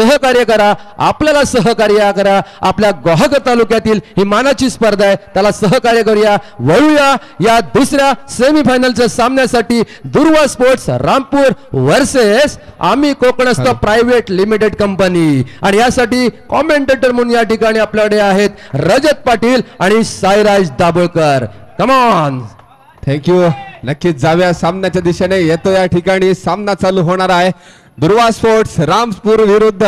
सहकार्य करा, आपल्याला सहकार्य करा. आपल्या गोहागर तालुक्यातील ही मानाची स्पर्धा आहे, त्याला सहकार्य करूया. वळूया या दुसऱ्या सेमीफायनलच्या सामन्यासाठी. दुर्वा स्पोर्ट्स रामपूर वर्सेस आम्ही कोकणस्थ प्रायव्हेट लिमिटेड कंपनी. आणि यासाठी कॉमेंटेटर म्हणून या ठिकाणी आपल्याकडे आहेत रजत पाटील आणि Sairaj Dabholkar. Come on. Thank you. नक्कीच जाऊया सामन्याच्या दिशेने. येतो या ठिकाणी सामना चालू होणार आहे. दुर्वा स्पोर्ट्स रामपूर विरुद्ध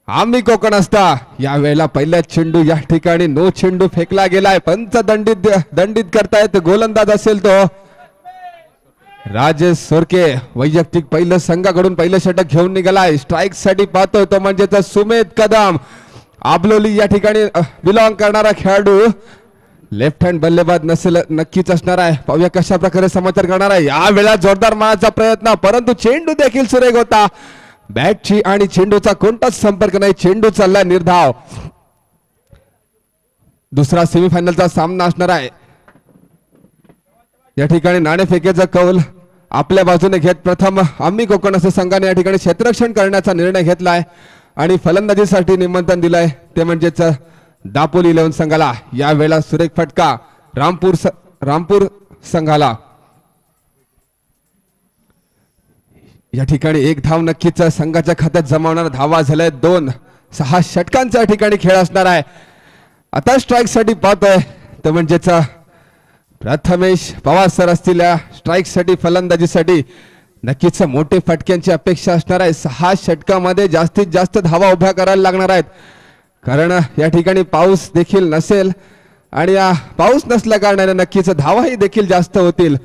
आम्ही कोकणस्थ. या वेळेला पहिल्या चेंडू या ठिकाणी नो चेंडू फेकला गेलाय. पंच दंडित करतायत. गोलंदाज असेल तो राजेश सोरके. वैयक्तिक पहिलं संघाकडून पहिलं षटक घेऊन निघालाय. स्ट्राईक साठी पाहतोय तो म्हणजे सुमेध कदम. आबलोली या ठिकाणी बिलॉंग करणारा खेळाडू. लेफ्ट हँड बल्लेबाज नसेल नक्कीच असणार आहे. पाहूया कशा प्रकारे समाचार करणार आहे. या वेळा जोरदार मारायचा प्रयत्न, परंतु चेंडू देखील सुरेख होता. बॅटची आणि चेंडूचा कोणताच संपर्क नाही. चेंडू चालला निर्धाव. दुसरा सेमीफायनलचा सामना असणार आहे. या ठिकाणी नाणेफेकीचा कौल आपल्या बाजूने घेत प्रथम आम्ही कोकणस्थ संघाने या ठिकाणी क्षेत्ररक्षण करण्याचा निर्णय घेतलाय आणि फलंदाजीसाठी निमंत्रण दिलंय ते म्हणजेच दापोली 11 संघाला. या वेळेला सुरेख फटका रामपूर संघाला. या ठिकाणी एक धाव नक्कीच संघाच्या खात्यात जमावणार. धावा झाल्या 2. 6 षटकांचा या ठिकाणी खेळ असणार आहे. आता स्ट्राईक साठी पाहतोय ते म्हणजेच प्रथमेश पवार सर असतील. या स्ट्राईक साठी फलंदाजीसाठी नक्कीच मोठे फटक्यांची अपेक्षा असणार आहे. 6 षटकामध्ये जास्तीत जास्त धावा उभ्या करायला लागणार आहेत, कारण या ठिकाणी पाऊस देखील नसेल आणि पाऊस नसल्या कारणाने नक्कीच धावाही देखील जास्त होतील.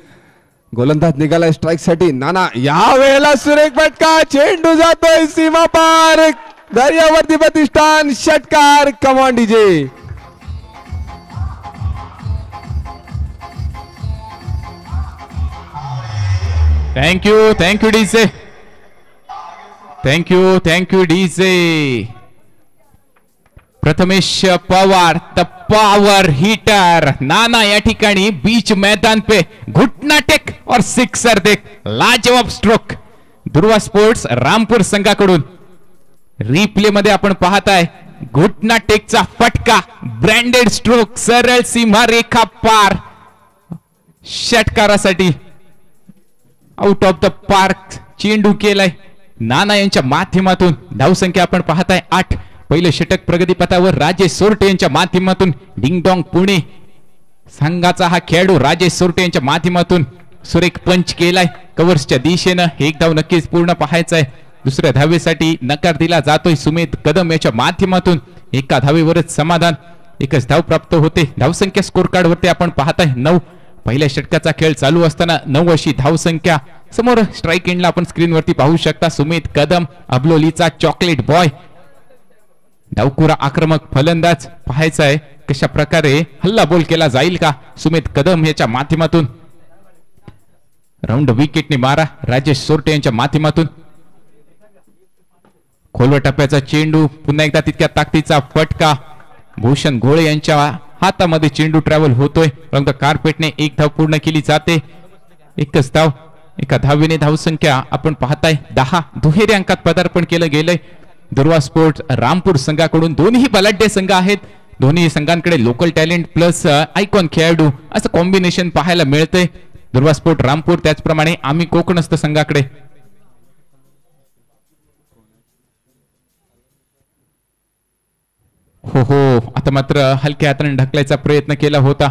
गोलंदाज निघालाय स्ट्राईक साठी नाना. या वेळेला सुरेख फटका. चेंडू जातोय सीमा पार. दर्यावर्ती प्रतिष्ठान षटकार. Come on DJ. Thank you DJ. Thank you DJ. Prathamesh Pawar the power hitter. नाना या ठिकाणी बीच मैदान पे घुटना टेक और सिक्सर देख. लाजवाब स्ट्रोक दुर्वा स्पोर्ट्स रामपूर संघाकडून. रिप्ले मध्ये आपण पाहताय घुटना टेकचा फटका. Branded stroke. सरळ सीमा रेखा पार. षटकारासाठी आउट ऑफ द पार्क चेंडू केलाय नाना यांच्या माध्यमातून. धावसंख्या आपण पाहताय 8. पहिले षटक प्रगतीपथावर राजेश सोरटे यांच्या माध्यमातून. डिंगडॉंग पुणे संघाचा हा खेळाडू राजेश सोरटे यांच्या माध्यमातून सुरेख पंच केलाय कव्हर्सच्या दिशेनं. एक धाव नक्कीच पूर्ण पाहायचा आहे. दुसऱ्या धावेसाठी नकार दिला जातोय सुमेध कदम याच्या माध्यमातून. एका धावेवरच समाधान. एकच धाव प्राप्त होते. धावसंख्या स्कोर कार्ड वरती आपण पाहताय 9. पहिल्या षटकाचा खेळ चालू असताना 9 अशी धावसंख्या. समोर स्ट्राईक एंडला आपण स्क्रीनवरती पाहू शकता सुमेध कदम अबलोलीचा चॉकलेट बॉय. डावकुरा आक्रमक फलंदाज. पाहायचा आहे कशा प्रकारे हल्ला बोल केला जाईल का सुमेध कदम याच्या माध्यमातून. राऊंड विकेटने मारा राजेश सोरटे यांच्या माध्यमातून. खोलवर टप्प्याचा चेंडू. पुन्हा एकदा तितक्या ताकदीचा फटका. भूषण घोळे यांच्या हातामध्ये चेंडू ट्रॅव्हल होतोय, परंतु कार्पेटने एक धाव पूर्ण केली जाते. एकच धाव. एका धावेने धावसंख्या आपण पाहताय 10. दुहेरी अंकात पदार्पण केलं गेलंय दुर्वा स्पोर्ट्स रामपूर संघाकडून. दोन्ही बलाढ्य संघ आहेत. दोन्ही संघांकडे लोकल टॅलेंट प्लस आयकॉन खेळाडू असं कॉम्बिनेशन पाहायला मिळतंय दुर्वा स्पोर्ट रामपूर. त्याचप्रमाणे आम्ही कोकणस्थ संघाकडे. हो आता मात्र हलक्या हाताने ढकलायचा प्रयत्न केला होता,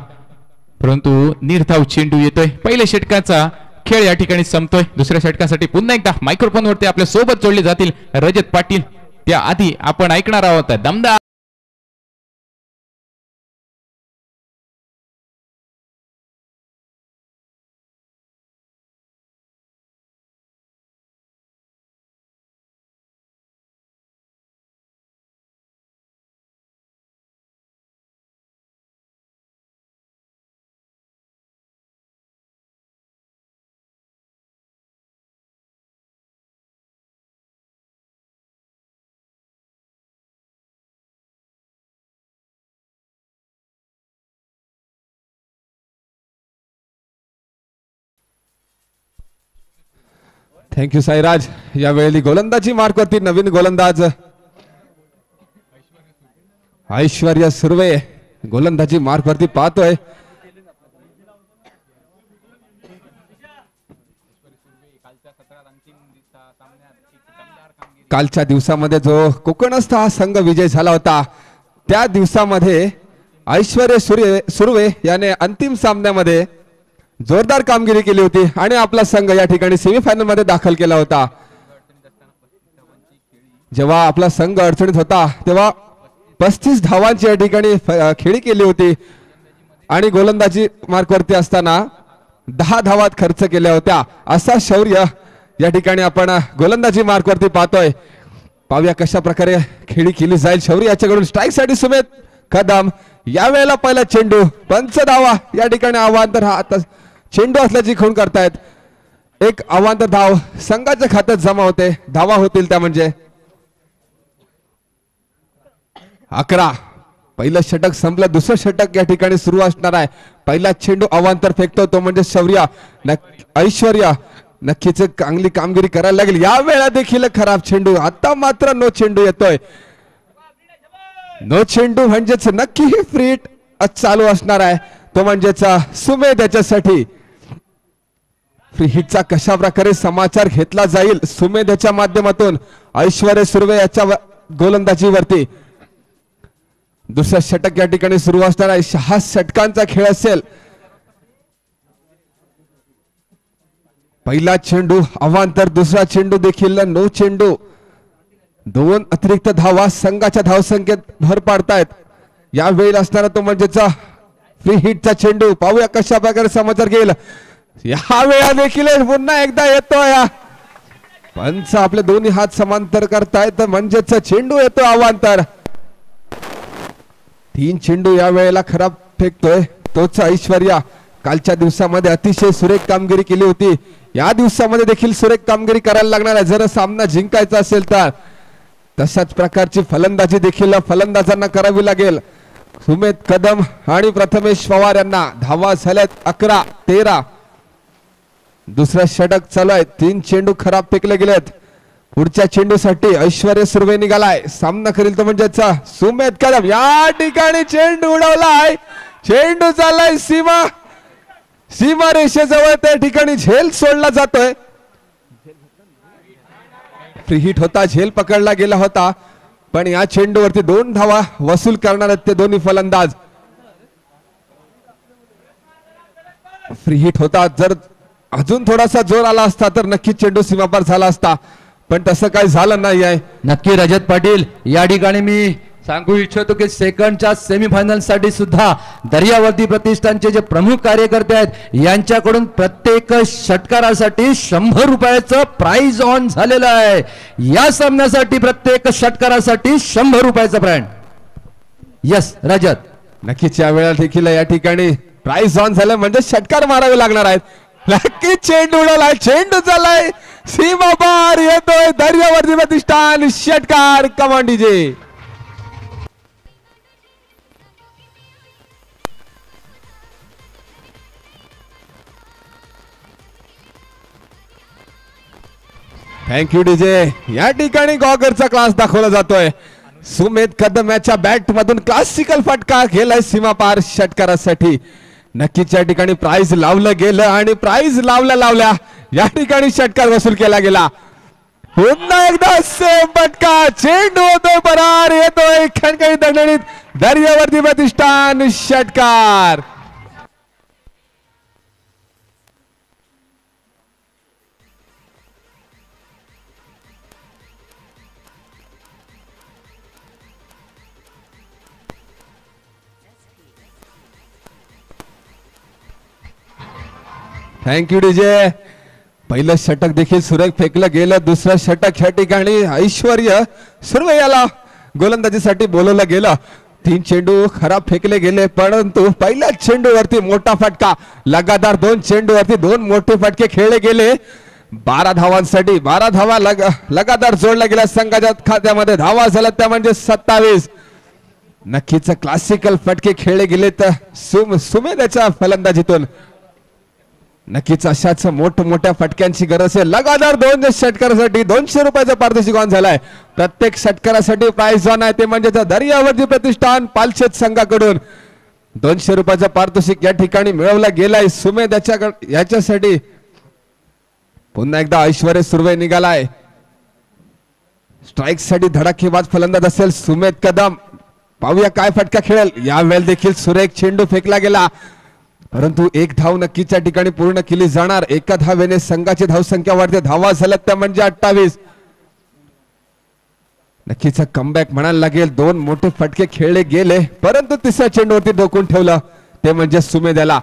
परंतु निर्धाव चेंडू येतोय. पहिल्या षटकाचा खेळ या ठिकाणी संपतोय. दुसऱ्या षटकासाठी पुन्हा एकदा मायक्रोफोन वरती आपल्या सोबत जोडले जातील रजत पाटील. त्याआधी आपण ऐकणार आहोत दमदार थँक्यू साईराज. यावेळी गोलंदाजी मार्कवरती नवीन गोलंदाज ऐश्वर्या सुर्वे गोलंदाजी मार्कवरती पाहतोय. कालच्या दिवसामध्ये जो कोकणस्थ हा संघ विजय झाला होता त्या दिवसामध्ये ऐश्वर्या सुर्वे याने अंतिम सामन्यामध्ये जोरदार कामगिरी केली होती आणि आपला संघ या ठिकाणी सेमीफायनल मध्ये दाखल केला होता. जेव्हा आपला संघ अडचणीत होता तेव्हा 35 धावांची या ठिकाणी खेळी केली होती आणि गोलंदाजी मार्कवरती असताना 10 धावात खर्च केल्या होत्या. असा शौर्य या ठिकाणी आपण गोलंदाजी मार्कवरती पाहतोय. पाहूया कशा प्रकारे खेळी केली जाईल. शौर्य याच्याकडून स्ट्राईक साठी सुमेध कदम. यावेळेला पहिला चेंडू पंच धावा या ठिकाणी अवांतर हा आता चेंडू असल्याची खूण करतायत. एक अवांतर धाव संघाच्या खात्यात जमा होते. धावा होतील त्या म्हणजे 11. पहिलं षटक संपलं. दुसरं षटक या ठिकाणी सुरू असणार आहे. पहिला चेंडू अवांतर फेकतो तो म्हणजे शौर्य. ऐश्वर्या नक्कीच चांगली कामगिरी करायला लागेल. या वेळा देखील खराब चेंडू. आता मात्र नो चेंडू येतोय. नो चेंडू म्हणजेच नक्की ही फ्री हिट चालू असणार आहे. तो म्हणजेच सुमेध याच्यासाठी फ्री हिटचा कशा प्रकारे समाचार घेतला जाईल सुमेध याच्या माध्यमातून ऐश्वर्या सुर्वे याच्या गोलंदाजीवरती. दुसरा षटक या ठिकाणी सुरू असणार आहे. 6 षटकांचा खेळ असेल. पहिला चेंडू अवांतर. दुसरा चेंडू देखील नो चेंडू. 2 अतिरिक्त धावा संघाच्या धावसंख्येत भर पाडतायत. या वेळेला असणारा तो म्हणजेच फ्री हिटचा चेंडू. पाहूया कशा प्रकारे समाचार घेईल. या वेळा देखील पुन्हा एकदा येतोय. पंच आपले दोन्ही हात समांतर करतायत म्हणजेच चेंडू येतो अवांतर. 3 चेंडू या वेळेला खराब फेकतोय तोच ऐश्वर्या. कालच्या दिवसामध्ये अतिशय सुरेख कामगिरी केली होती. या दिवसामध्ये देखील सुरेख कामगिरी करायला लागणार आहे जर सामना जिंकायचा असेल तर. तशाच प्रकारची फलंदाजी देखील फलंदाजांना करावी लागेल. सुमेध कदम आणि प्रथमेश पवार यांना धावा झाल्यात 11-13. दुसरा षटक चालू आहे. 3 चेंडू खराब फेकले गेलेत. पुढच्या चेंडूसाठी ऐश्वर्या सुर्वे निघालाय. सामना करील तो म्हणजेच सुमेध कदम. या ठिकाणी चेंडू उडवलाय. चेंडू चाललाय सीमा रेषेजवळ. त्या ठिकाणी झेल सोडला जातोय. फ्री हिट होता. झेल पकडला गेला होता पण या चेंडूवरती 2 धावा वसूल करणार आहेत ते दोन्ही फलंदाज. फ्री हिट होता. जर अजून थोडासा जोर आला असता तर नक्कीच चेंडू सीमापार झाला असता पण तसं काही झालं नाही आहे. नक्की रजत पाटील या ठिकाणी मी सांगू इच्छितो की सेकंडच्या सेमीफायनल साठी सुद्धा दर्यावर्ती प्रतिष्ठानचे जे प्रमुख कार्यकर्ते आहेत यांच्याकडून प्रत्येक षटकारासाठी 100 रुपयाचं प्राइज ऑन झालेलं आहे. या सामन्यासाठी प्रत्येक षटकारासाठी 100 रुपयाचं ब्रँड. यस रजत. नक्कीच या वेळेला देखील या ठिकाणी प्राइज ऑन झालं म्हणजे षटकार मारावे लागणार आहेत. नक्कीच चेंडू उडवलाय. चेंडू चाललाय सीमा पार. येतोय दर्यावर्ती प्रतिष्ठान. षटकार. Command DJ. Thank you DJ. या ठिकाणी गॉगरचा क्लास दाखवला जातोय. सुमेध कदम याच्या बॅट मधून क्लासिकल फटका गेलाय सीमा पार षटकारासाठी. नक्कीच या ठिकाणी प्राइज लावलं गेलं आणि प्राइज लावल्या या ठिकाणी षटकार वसूल केला गेला. पुन्हा एकदा सेम फटका. चेंडू होतोय परार. येतोय खणखणीत दणदणीत दर्यावर्ती प्रतिष्ठान. षटकार. Thank you DJ. पहिलं षटक देखील सुरेख फेकलं गेलं. दुसरं षटक या ठिकाणी ऐश्वर्या सुर्वे याला गोलंदाजीसाठी बोलवलं गेलं. 3 चेंडू खराब फेकले गेले परंतु पहिल्या चेंडूवरती मोठा फटका. लगातार 2 चेंडूवरती 2 मोठे फटके खेळले गेले. 12 धावांसाठी 12 धावा लगातार जोडल्या गेल्या. संघाच्या खात्यामध्ये धावा झाल्या त्या म्हणजे 27. नक्कीच क्लासिकल फटके खेळले गेले तर सुमेध याच्या फलंदाजीतून. नक्कीच अशाच मोठमोठ्या फटक्यांची गरज आहे. लगातार 2 षटकारासाठी 200 रुपयाचा पारितोषिक ऑन झालाय. प्रत्येक षटकारासाठी प्राइस ऑन आहे ते म्हणजे दर्यावर्दी प्रतिष्ठान पालशेत संघाकडून 200 रुपयाचा पारितोषिक या ठिकाणी मिळवला गेलाय. सुमेध याच्यासाठी पुन्हा एकदा ऐश्वर्य सुर्वे निघालाय. स्ट्राईक साठी धडाकेबाज फलंदाज असेल सुमेध कदम. पाहूया काय फटका खेळेल. यावेळेला देखील सुरेख चेंडू फेकला गेला परंतु एक धाव नक्कीच या ठिकाणी पूर्ण केली जाणार. एका धावेने संघाची धावसंख्या वाढते. धावा झाल्यात त्या म्हणजे 28. नक्कीच कमबॅक म्हणायला लागेल. 2 मोठे फटके खेळले गेले परंतु तिसऱ्या चेंडूवरती डोकून ठेवलं ते म्हणजे सुमेध याला.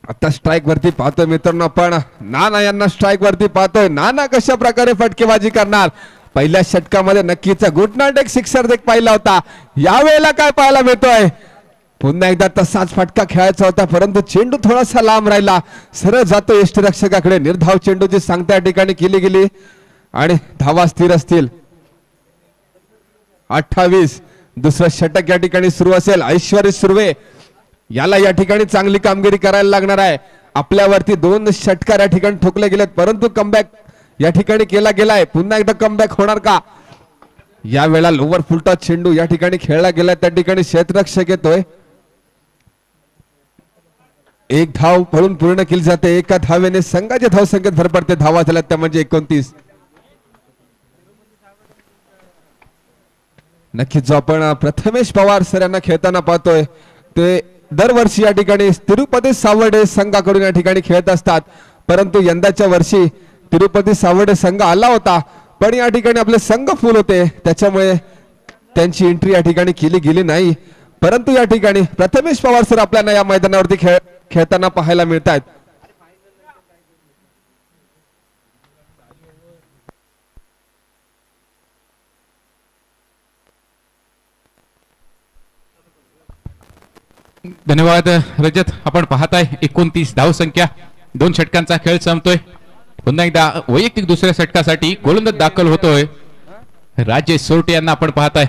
आता स्ट्राईक वरती पाहतोय मित्रांनो आपण नाना यांना स्ट्राईक वरती पाहतोय. नाना कशा प्रकारे फटकेबाजी करणार. पहिल्या षटकामध्ये नक्कीच गुडनाट एक सिक्सर देख पाहिला होता. यावेळेला काय पाहायला मिळतोय. पुन्हा एकदा तसाच फटका खेळायचा होता परंतु चेंडू थोडासा लांब राहिला. सरळ जातो यष्टीरक्षकाकडे. निर्धाव चेंडूची सांगता या ठिकाणी केली गेली आणि धावा स्थिर असतील. 28. दुसरं षटक या ठिकाणी सुरू असेल. ऐश्वर्य सुर्वे याला या ठिकाणी चांगली कामगिरी करायला लागणार आहे. आपल्यावरती 2 षटकार या ठिकाणी ठोकले गेलेत परंतु कमबॅक या ठिकाणी केला गेलाय. पुन्हा एकदा कमबॅक होणार का. यावेळेला लोवर फुलटॉस चेंडू या ठिकाणी खेळला गेलाय. त्या ठिकाणी क्षेत्ररक्षक येतोय. 1 धाव पळून पूर्ण केली जाते. एका धावेने संघाच्या धावसंख्येत भर पडते. धावा झाल्यात त्या म्हणजे 29. नक्कीच जो आपण प्रथमेश पवार सर यांना खेळताना पाहतोय ते दरवर्षी या ठिकाणी तिरुपती सावर्डे संघाकडून या ठिकाणी खेळत असतात परंतु यंदाच्या वर्षी तिरुपती सावर्डे संघ आला होता पण या ठिकाणी आपले संघ फुल होते त्याच्यामुळे त्यांची एंट्री या ठिकाणी केली गेली नाही. परंतु या ठिकाणी प्रथमेश पवार सर आपल्याला या मैदानावरती खेळताना पाहायला मिळत आहेत. धन्यवाद रजत. आपण पाहताय 29 धावसंख्या. 2 षटकांचा खेळ संपतोय. पुन्हा एकदा वैयक्तिक दुसऱ्या षटकासाठी गोलंदाज दाखल होतोय राजेश सोरटे यांना आपण पाहताय.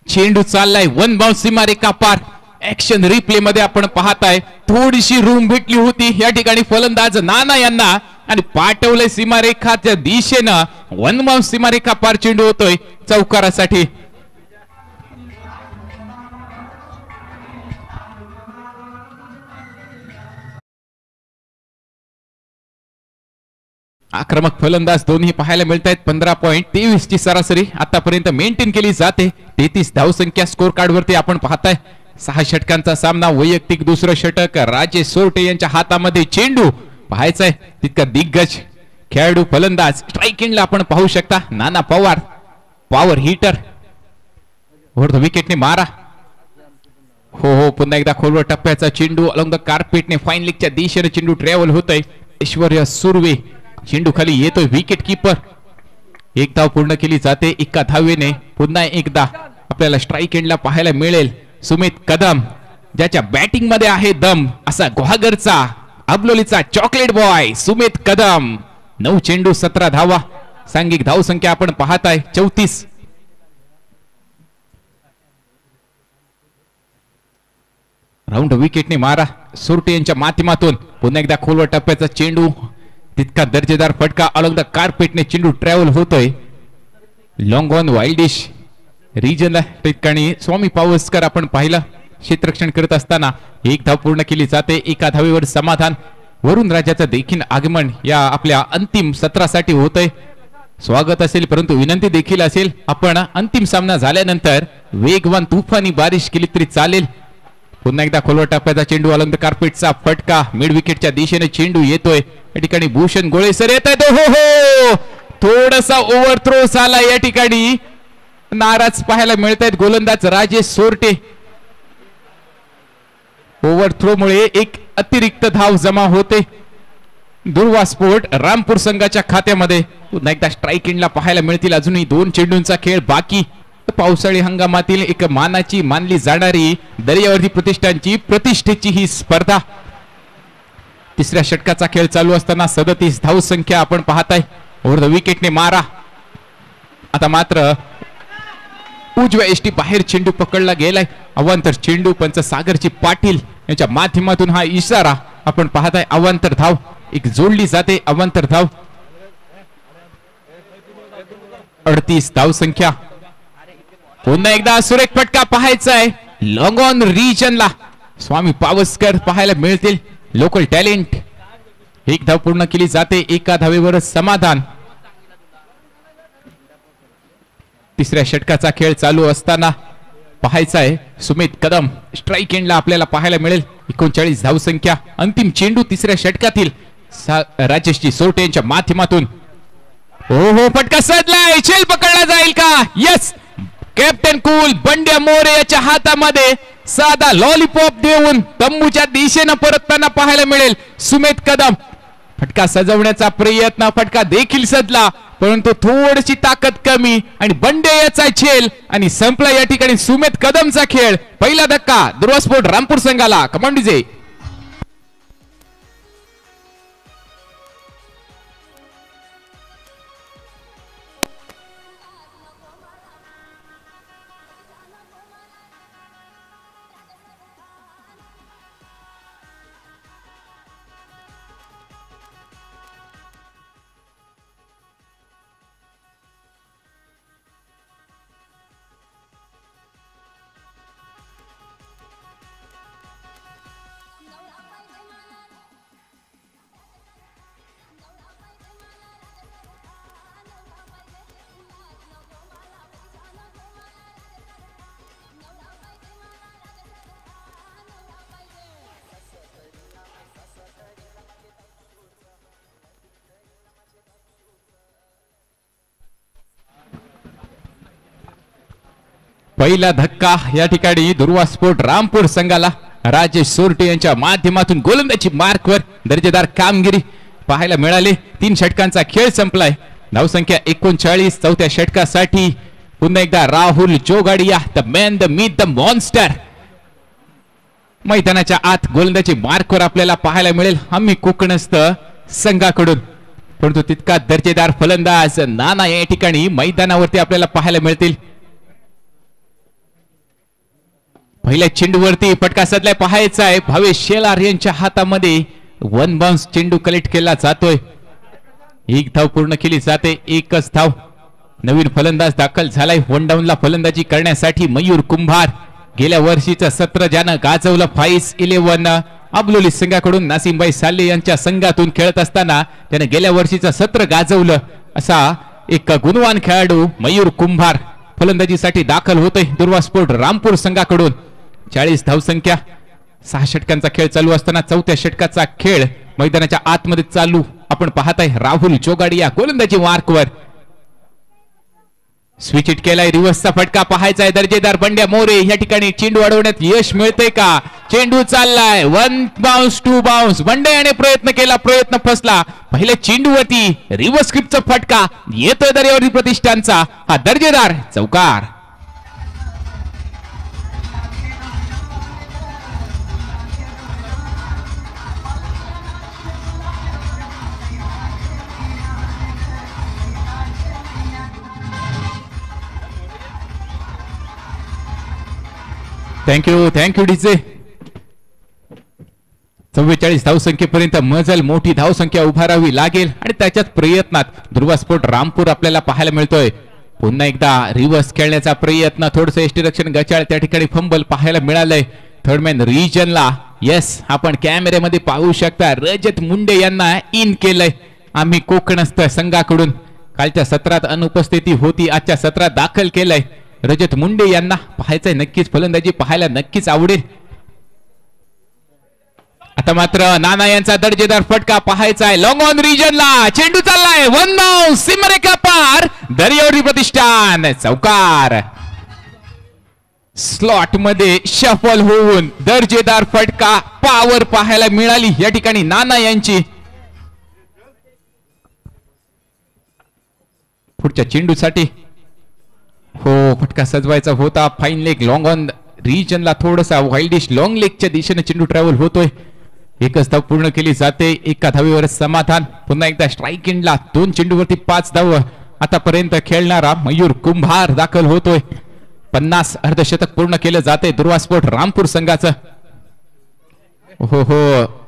चेंडू चाललाय 1 बाउंस सीमारेखा पार. ऍक्शन रिप्ले मध्ये आपण पाहताय थोडीशी रूम भेटली होती या ठिकाणी फलंदाज नाना यांना आणि पाठवले सीमारेखाच्या दिशेनं 1 बाउंस सीमारेखा पार चेंडू होतोय चौकारासाठी. आक्रमक फलंदाज दोन्ही पाहायला मिळत आहेत. 15.23 ची सरासरी आतापर्यंत मेंटेन केली जाते. 33 धावसंख्या स्कोर कार्ड वरती आपण पाहताय. 6 षटकांचा सामना. वैयक्तिक दुसरं षटक राजेश सोरटे यांच्या हातामध्ये. चेंडू पाहायचाय तितका दिग्गज खेळाडू फलंदाज स्ट्रायकिंगला आपण पाहू शकता. नाना पवार पॉवर हिटर विकेटने मारा. हो पुन्हा एकदा खोलवर टप्प्याचा चेंडू अलॉंग द कार्पेटने फाईन लेगच्या दिशेने चेंडू ट्रॅव्हल होतोय. ऐश्वर्य सुर्वे चेंडू खाली येतोय. Wicket keeper. 1 धाव पूर्ण केली जाते. एका धावेने पुन्हा एकदा आपल्याला स्ट्राईक एंडला पाहायला मिळेल सुमित कदम ज्याच्या बॅटिंग मध्ये आहे दम असा गुहागरचा अबलोलीचा चॉकलेट बॉय सुमित कदम. 9 चेंडू 17 धावा. सांघिक धावसंख्या आपण पाहताय 34. राऊंड विकेटने मारा. सोरटे यांच्या माध्यमातून पुन्हा एकदा खोलवर टप्प्याचा चेंडू तितका दर्जेदार फटका अलॉंग द कार्पेटने चेंडू ट्रॅव्हल होतोय. लॉंग ऑन वाईल्डिश रिजनला ठिकाणी स्वामी पावसकर आपण पाहिलं क्षेत्ररक्षण करत असताना 1 धाव पूर्ण केली जाते. एका धावेवर समाधान. वरुण राजाचं देखील आगमन या आपल्या अंतिम सत्रासाठी होतंय. स्वागत असेल परंतु विनंती देखील असेल आपण अंतिम सामना झाल्यानंतर वेगवान तुफानी बारिश केली तरी चालेल. पुन्हा एकदा खोलवर टप्प्याचा चेंडू अलॉंग द कार्पेटचा फटका मिड विकेटच्या दिशेने चेंडू येतोय. या ठिकाणी भूषण गोळे सर येत आहेत. हो थोडासा ओव्हर थ्रो झाला या ठिकाणी. नाराज पाहायला मिळत आहेत गोलंदाज राजेश सोरटे. ओव्हर थ्रो मुळे एक अतिरिक्त धाव जमा होते दुर्वा स्पोर्ट रामपूर संघाच्या खात्यामध्ये. पुन्हा एकदा स्ट्राईक एंडला पाहायला मिळतील. अजूनही 2 चेंडूंचा खेळ बाकी. पावसाळी हंगामातील एक मानाची मानली जाणारी दर्यावर्दी प्रतिष्ठानची प्रतिष्ठेची ही स्पर्धा. तिसऱ्या षटकाचा खेळ चालू असताना 37 धावसंख्या आपण पाहताय. ओव्हर द विकेटने मारा. आता मात्र उजव्या एष्टी बाहेर चेंडू पकडला गेलाय. अवांतर चेंडू पंच सागरची पाटील यांच्या माध्यमातून हा इशारा आपण पाहताय. अवांतर धाव एक जोडली जाते. अवांतर धाव 38 धावसंख्या. पुन्हा एकदा सुरेख फटका पाहायचा आहे. लॉंग ऑन रिजनला स्वामी पावसकर पाहायला मिळतील. Local talent. एक धाव पूर्ण केली जाते. एका धावेवर समाधान. तिसऱ्या षटकाचा खेळ चालू असताना पाहायचा आहे सुमित कदम स्ट्राइक एंडला आपल्याला पाहायला मिळेल. 39 धावसंख्या. अंतिम चेंडू तिसऱ्या षटकातील राजेशजी सोरटे यांच्या माध्यमातून. हो फटका सजलाय. झेल पकडला जाईल का? यस. कॅप्टन कूल बंड्या मोरे याच्या हातामध्ये साधा लॉलीपॉप देऊन तंबूच्या दिशेनं परतताना पाहायला मिळेल सुमित कदम. फटका सजवण्याचा प्रयत्न. फटका देखील सजला परंतु थोडीशी ताकद कमी आणि बंडे याचा झेल आणि संपला या ठिकाणी सुमित कदमचा खेळ. पहिला धक्का दुर्वा स्पोर्ट रामपूर संघाला. Command DJ. पहिला धक्का या ठिकाणी दुर्वा स्पोर्ट रामपूर संघाला. राजेश सोरटे यांच्या माध्यमातून गोलंदाजी मार्कवर दर्जेदार कामगिरी पाहायला मिळाली. 3 षटकांचा खेळ संपलाय. धावसंख्या 39. चौथ्या षटकासाठी पुन्हा एकदा Rahul Jogadia the man the myth the monster मैदानाच्या आत गोलंदाजी मार्कवर आपल्याला पाहायला मिळेल आम्ही कोकणस्थ संघाकडून. परंतु तितका दर्जेदार फलंदाज नाना या ठिकाणी मैदानावरती आपल्याला पाहायला मिळतील. पहिल्या चेंडूवरती फटका सदलाय पाहायचा आहे. भावेश शेलार यांच्या हातामध्ये 1 बाउन्स चेंडू कलेक्ट केला जातोय. एक धाव पूर्ण केली जाते. एकच धाव. नवीन फलंदाज दाखल झालाय. 1 डाऊनला फलंदाजी करण्यासाठी मयूर कुंभार. गेल्या वर्षीचं सत्र ज्यानं गाजवलं 5-11 अबलोली संघाकडून नासिमबाई साले यांच्या संघातून खेळत असताना त्याने गेल्या वर्षीचं सत्र गाजवलं असा एक गुणवान खेळाडू मयूर कुंभार फलंदाजीसाठी दाखल होतोय दुर्वा स्पोर्ट रामपूर संघाकडून. 40 धावसंख्या. 6 षटकांचा खेळ चालू असताना चौथ्या षटकाचा खेळ मैदानाच्या आतमध्ये चालू आपण पाहताय. राहुल जोगाडिया गोलंदाजी मार्कवर. स्विच हिट केलाय. रिव्हर्सचा फटका पाहायचा आहे. दर्जेदार बंड्या मोरे या ठिकाणी चेंडू अडवण्यात यश मिळते का? चेंडू चाललाय. 1 बाउन्स 2 बाउन्स. बंड्या याने प्रयत्न केला. प्रयत्न फसला. पहिल्या चेंडूवरती रिव्हर्स स्क्रिप्टचा फटका येतोय दर्यावरती प्रतिष्ठानचा. हा दर्जेदार चौकार. Thank you DJ. 44 धावसंख्येपर्यंत मजल मोठी धावसंख्या उभारावी लागेल आणि त्याच्याच प्रयत्नात दुर्वा स्पोर्ट रामपूर आपल्याला पाहायला मिळतोय. पुन्हा एकदा रिव्हर्स खेळण्याचा प्रयत्न. थोडंसं यष्टीरक्षण गचाळ. त्या ठिकाणी फंबल पाहायला मिळालंय थर्डमॅन रिजनला. येस आपण कॅमेऱ्यामध्ये पाहू शकता. रजत मुंडे यांना इन केलंय आम्ही कोकणस्थ संघाकडून. कालच्या सत्रात अनुपस्थिती होती. आजच्या सत्रात दाखल केलंय. रजत मुंडे यांना पाहायचंय. नक्कीच फलंदाजी पाहायला नक्कीच आवडेल. आता मात्र नाना यांचा दर्जेदार फटका पाहायचा आहे. लॉंग ऑन रिजनला चेंडू चाललाय. 1 बाउन्स. सीमारेखा पार. दर्यावरी प्रतिष्ठान चौकार. स्लॉट मध्ये शफल होऊन दर्जेदार फटका पावर पाहायला मिळाली या ठिकाणी नाना यांची. पुढच्या चेंडूसाठी हो फटका सजवायचा होता. फाईन लेग लॉंग ऑन रिजनला थोडासा वाईल्डिश लॉंग लेगच्या दिशेने चेंडू ट्रॅव्हल होतोय. एकच धाव पूर्ण केली जाते, एका धावेवर समाधान. पुन्हा एकदा स्ट्राईक एंडला 2 चेंडूवरती 5 धाव आतापर्यंत खेळणारा मयूर कुंभार दाखल होतोय. 50 अर्धशतक पूर्ण केलं जाते दुर्वा स्पोर्ट रामपूर संघाचं. हो हो,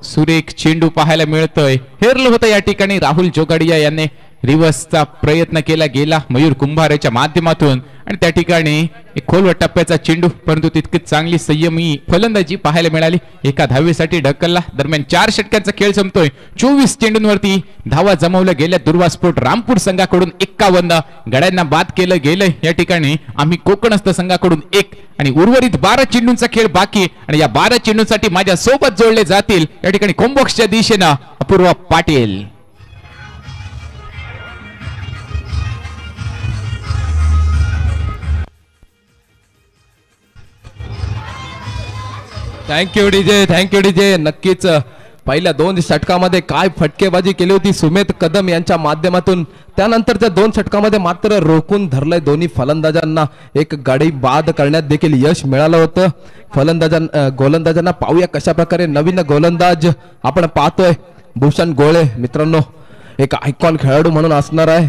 सुरेख चेंडू पाहायला मिळतोय. हेरलं होतं या ठिकाणी राहुल जोगाडिया यांनी. रिव्हर्सचा प्रयत्न केला गेला मयूर कुंभारेच्या माध्यमातून आणि त्या ठिकाणी एक खोलवर टप्प्याचा चेंडू, परंतु तितकीच चांगली संयमी फलंदाजी पाहायला मिळाली. एका धावेसाठी ढकलला. दरम्यान 4 षटकांचा खेळ संपतोय. 24 चेंडूंवरती धावा जमवल्या गेल्या दुर्वा स्पोर्ट रामपूर संघाकडून 51 गड्यांना बाद केलं गेलंय. या ठिकाणी आम्ही कोकणस्थ संघाकडून 1 आणि उर्वरित 12 चेंडूंचा खेळ बाकी. आणि या 12 चेंडूंसाठी माझ्या सोबत जोडले जातील या ठिकाणी कोंबॉक्सच्या दिशेनं अपूर्वा पाटील. Thank you DJ. नक्कीच पहिल्या 2 षटकामध्ये काय फटकेबाजी केली होती सुमेध कदम यांच्या माध्यमातून. त्यानंतरच्या 2 षटकामध्ये मात्र रोखून धरलंय दोन्ही फलंदाजांना. एक गडी बाद करण्यात देखील यश मिळालं होतं गोलंदाजांना. पाहूया कशा प्रकारे नवीन गोलंदाज आपण पाहतोय भूषण गोळे. मित्रांनो, एक आयकॉन खेळाडू म्हणून असणार आहे.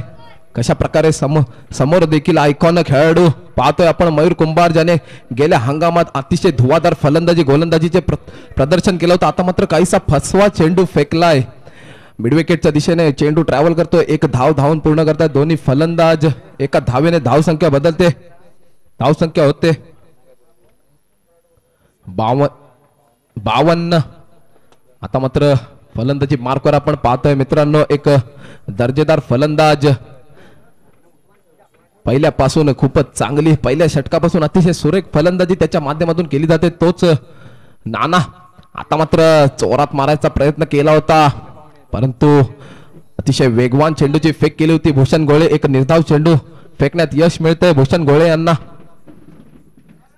कशा प्रकारे समोर देखील आयकॉन खेळाडू पाहतोय आपण मयूर कुंभार, ज्याने गेल्या हंगामात अतिशय धुवाधार फलंदाजी गोलंदाजीचे प्रदर्शन केलं होतं. आता मात्र काहीसा फसवा चेंडू फेकलाय. मिडविकेटच्या दिशेने चेंडू ट्रॅव्हल करतोय. 1 धाव धावून पूर्ण करतात दोन्ही फलंदाज. एका धावेने धावसंख्या बदलते. धावसंख्या होते 52. आता मात्र फलंदाजी मार्कवर आपण पाहतोय मित्रांनो, एक दर्जेदार फलंदाज. पहिल्यापासून खूपच चांगली, पहिल्या षटकापासून अतिशय सुरेख फलंदाजी त्याच्या माध्यमातून केली जाते, तोच नाना. आता मात्र चोरात मारायचा प्रयत्न केला होता, परंतु अतिशय वेगवान चेंडूची फेक केली होती भूषण गोळे. एक निर्धाव चेंडू फेकण्यात यश मिळतंय भूषण गोळे यांना.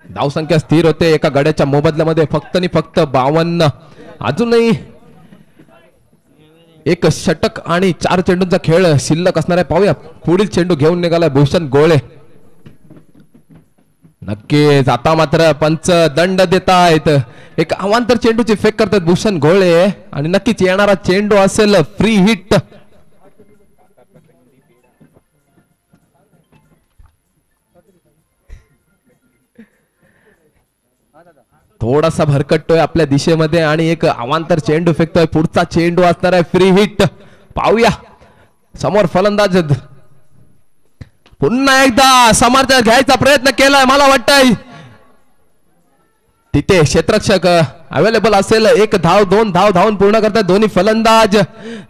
धावसंख्या स्थिर होते. एका गड्याच्या मोबदल्यामध्ये फक्त आणि फक्त 52. अजूनही एक षटक आणि 4 चेंडूंचा खेळ शिल्लक असणार आहे. पाहूया पुढील चेंडू घेऊन निघालाय भूषण गोळे. नक्कीच आता मात्र पंच दंड देतायत. एक अवांतर चेंडूची फेक करतात भूषण गोळे आणि नक्कीच येणारा चेंडू असेल फ्री हिट. थोडासा भरकटतोय आपल्या दिशेमध्ये आणि एक अवांतर चेंडू फेकतोय. पुढचा चेंडू असणार आहे फ्री हिट. पाहूया समोर फलंदाज पुन्हा एकदा समर्थन घ्यायचा प्रयत्न केलाय. मला वाटतंय तिथे क्षेत्ररक्षक अवेलेबल असेल. 1 धाव 2 धाव धावून पूर्ण करतात दोन्ही फलंदाज.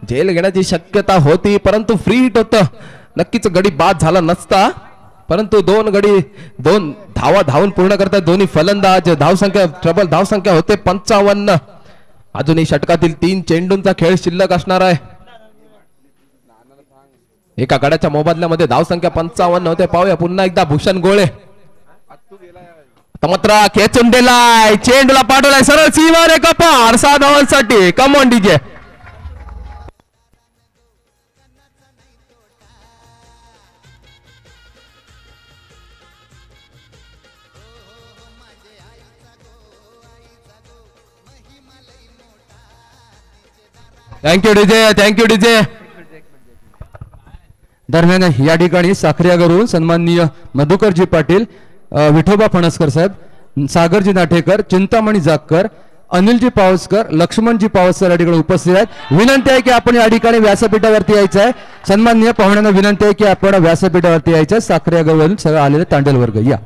झेल घेण्याची शक्यता होती परंतु फ्री हिट होतं. नक्कीच गडी बाद झाला नसता, परंतु 2 धावा धावून पूर्ण करतात दोन्ही फलंदाज. धावसंख्या ट्रबल धावसंख्या होते 55. अजूनही षटकातील 3 चेंडूंचा खेळ शिल्लक असणार आहे. एका गड्याच्या मोबदल्यामध्ये धावसंख्या 55 होते. पाहूया पुन्हा एकदा भूषण गोळे. मात्र खेचून दिलाय, चेंडूला पाठवलाय सरळ सीमा रेखा पार 6 धावांसाठी. Come on DJ. Thank you DJ. दरम्यान या ठिकाणी साखरेकरून सन्माननीय मधुकरजी पाटील, विठोबा फणसकर साहेब, सागरजी नाटेकर, चिंतामणी जागकर, अनिलजी पावसकर, लक्ष्मणजी पावसकर या ठिकाणी उपस्थित आहेत. विनंती आहे की आपण या ठिकाणी व्यासपीठावरती यायचं आहे. सन्माननीय पाहुण्यांना विनंती आहे की आपण व्यासपीठावरती यायचं. साखरेकरून सगळं आलेले तांडेल वर्ग या.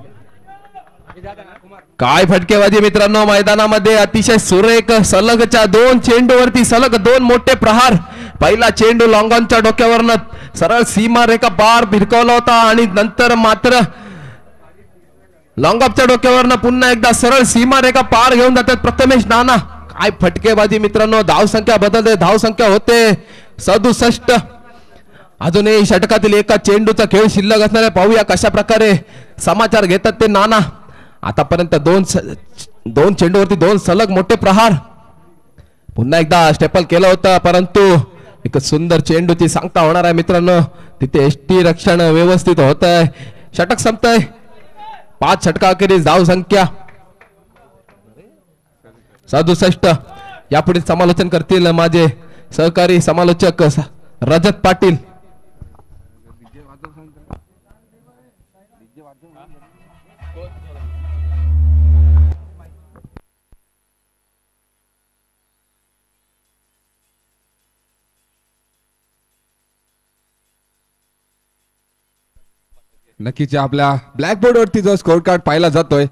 काय फटकेबाजी मित्रांनो मैदानामध्ये. अतिशय सुरेख सलगच्या 2 चेंडूवरती सलग 2 मोठे प्रहार. पहिला चेंडू लॉंगॉनच्या डोक्यावरनं सरळ सीमा रेखा पार भिरकवला होता आणि नंतर मात्र लॉंगॉपच्या डोक्यावरनं पुन्हा एकदा सरळ सीमा रेखा पार घेऊन जातात प्रथमेश नाना. काय फटकेबाजी मित्रांनो. धावसंख्या बदलते. धावसंख्या होते 67. अजूनही षटकातील एका चेंडूचा खेळ शिल्लक असणार आहे. पाहूया कशा प्रकारे समाचार घेतात ते नाना. आतापर्यंत 2 चेंडूवरती 2 सलग मोठे प्रहार. पुन्हा एकदा स्टेपल केलं होतं परंतु एक सुंदर चेंडूची सांगता होणार आहे मित्रांनो. तिथे एसटी रक्षण व्यवस्थित होत आहे. षटक संपतंय. 5 षटकाखेरीज धाव संख्या 67. यापुढे समालोचन करतील माझे सहकारी समालोचक रजत पाटील. नक्कीच आपल्या ब्लॅकबोर्ड वरती जो स्कोर कार्ड पाहिला जातोय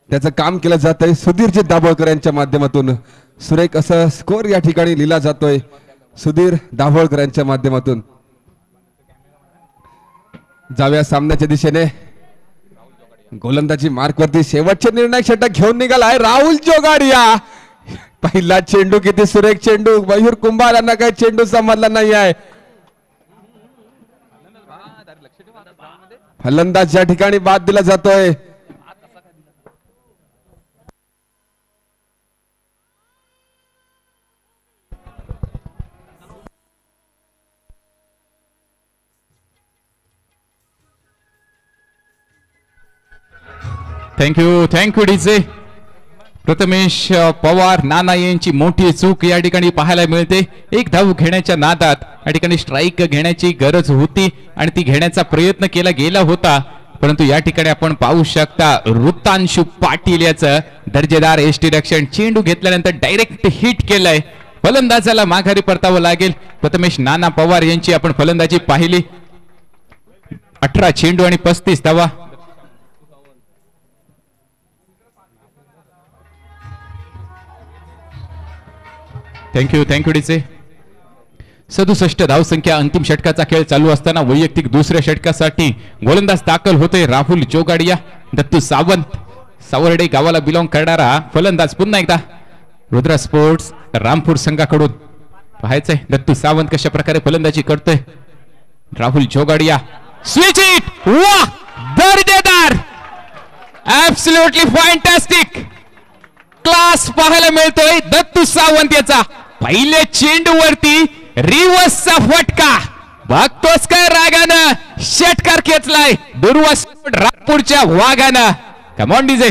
त्याचं काम केलं जात आहे सुधीरजी दाभोळकर यांच्या माध्यमातून. सुरेख असं स्कोर या ठिकाणी लिहिला जातोय सुधीर दाभोळकर यांच्या माध्यमातून. जाऊया सामन्याच्या दिशेने. गोलंदाजी मार्क वरती शेवटचे निर्णायक षटक घेऊन निघालाय राहुल जोगाडिया. पहिला चेंडू किती सुरेख चेंडू. मयूर कुंभार यांना काही चेंडू समजला नाही आहे. फलंदाज या ठिकाणी बाद दिला जातोय. Thank you DJ. प्रथमेश पवार नाना यांची मोठी चूक या ठिकाणी पाहायला मिळते. एक धाव घेण्याच्या नादात या ठिकाणी स्ट्राईक घेण्याची गरज होती आणि ती घेण्याचा प्रयत्न केला गेला होता, परंतु या ठिकाणी आपण पाहू शकता ऋतांशु पाटील याचं दर्जेदार यष्टीरक्षण. चेंडू घेतल्यानंतर डायरेक्ट हिट केलंय. फलंदाजाला माघारी परतावं लागेल. प्रथमेश नाना पवार यांची आपण फलंदाजी पाहिली. 18 चेंडू आणि 35 धावा. Thank you DJ. 67 धावसंख्या. अंतिम षटकाचा खेळ चालू असताना वैयक्तिक दुसऱ्या षटकासाठी गोलंदाज दाखल होते राहुल जोगाडिया. दत्तू सावंत सावर्डे गावाला बिलॉंग करणारा फलंदाज पुन्हा एकदा रुद्रा स्पोर्ट्स रामपूर संघाकडून. पाहायचंय दत्तू सावंत कशा प्रकारे फलंदाजी करतोय. Rahul Jogadia switch it. वाह, दर्जेदार, ऍब्सोल्युटली फॅन्टॅस्टिक क्लास पाहायला मिळतोय दत्तू सावंत याचा. पहिले चेंडू वरती रिवर्सचा फटका. बघतोस काय रागानं षटकार खेचलाय दुर्वास रामपूरच्या वाघानं. कम ऑन डीजे.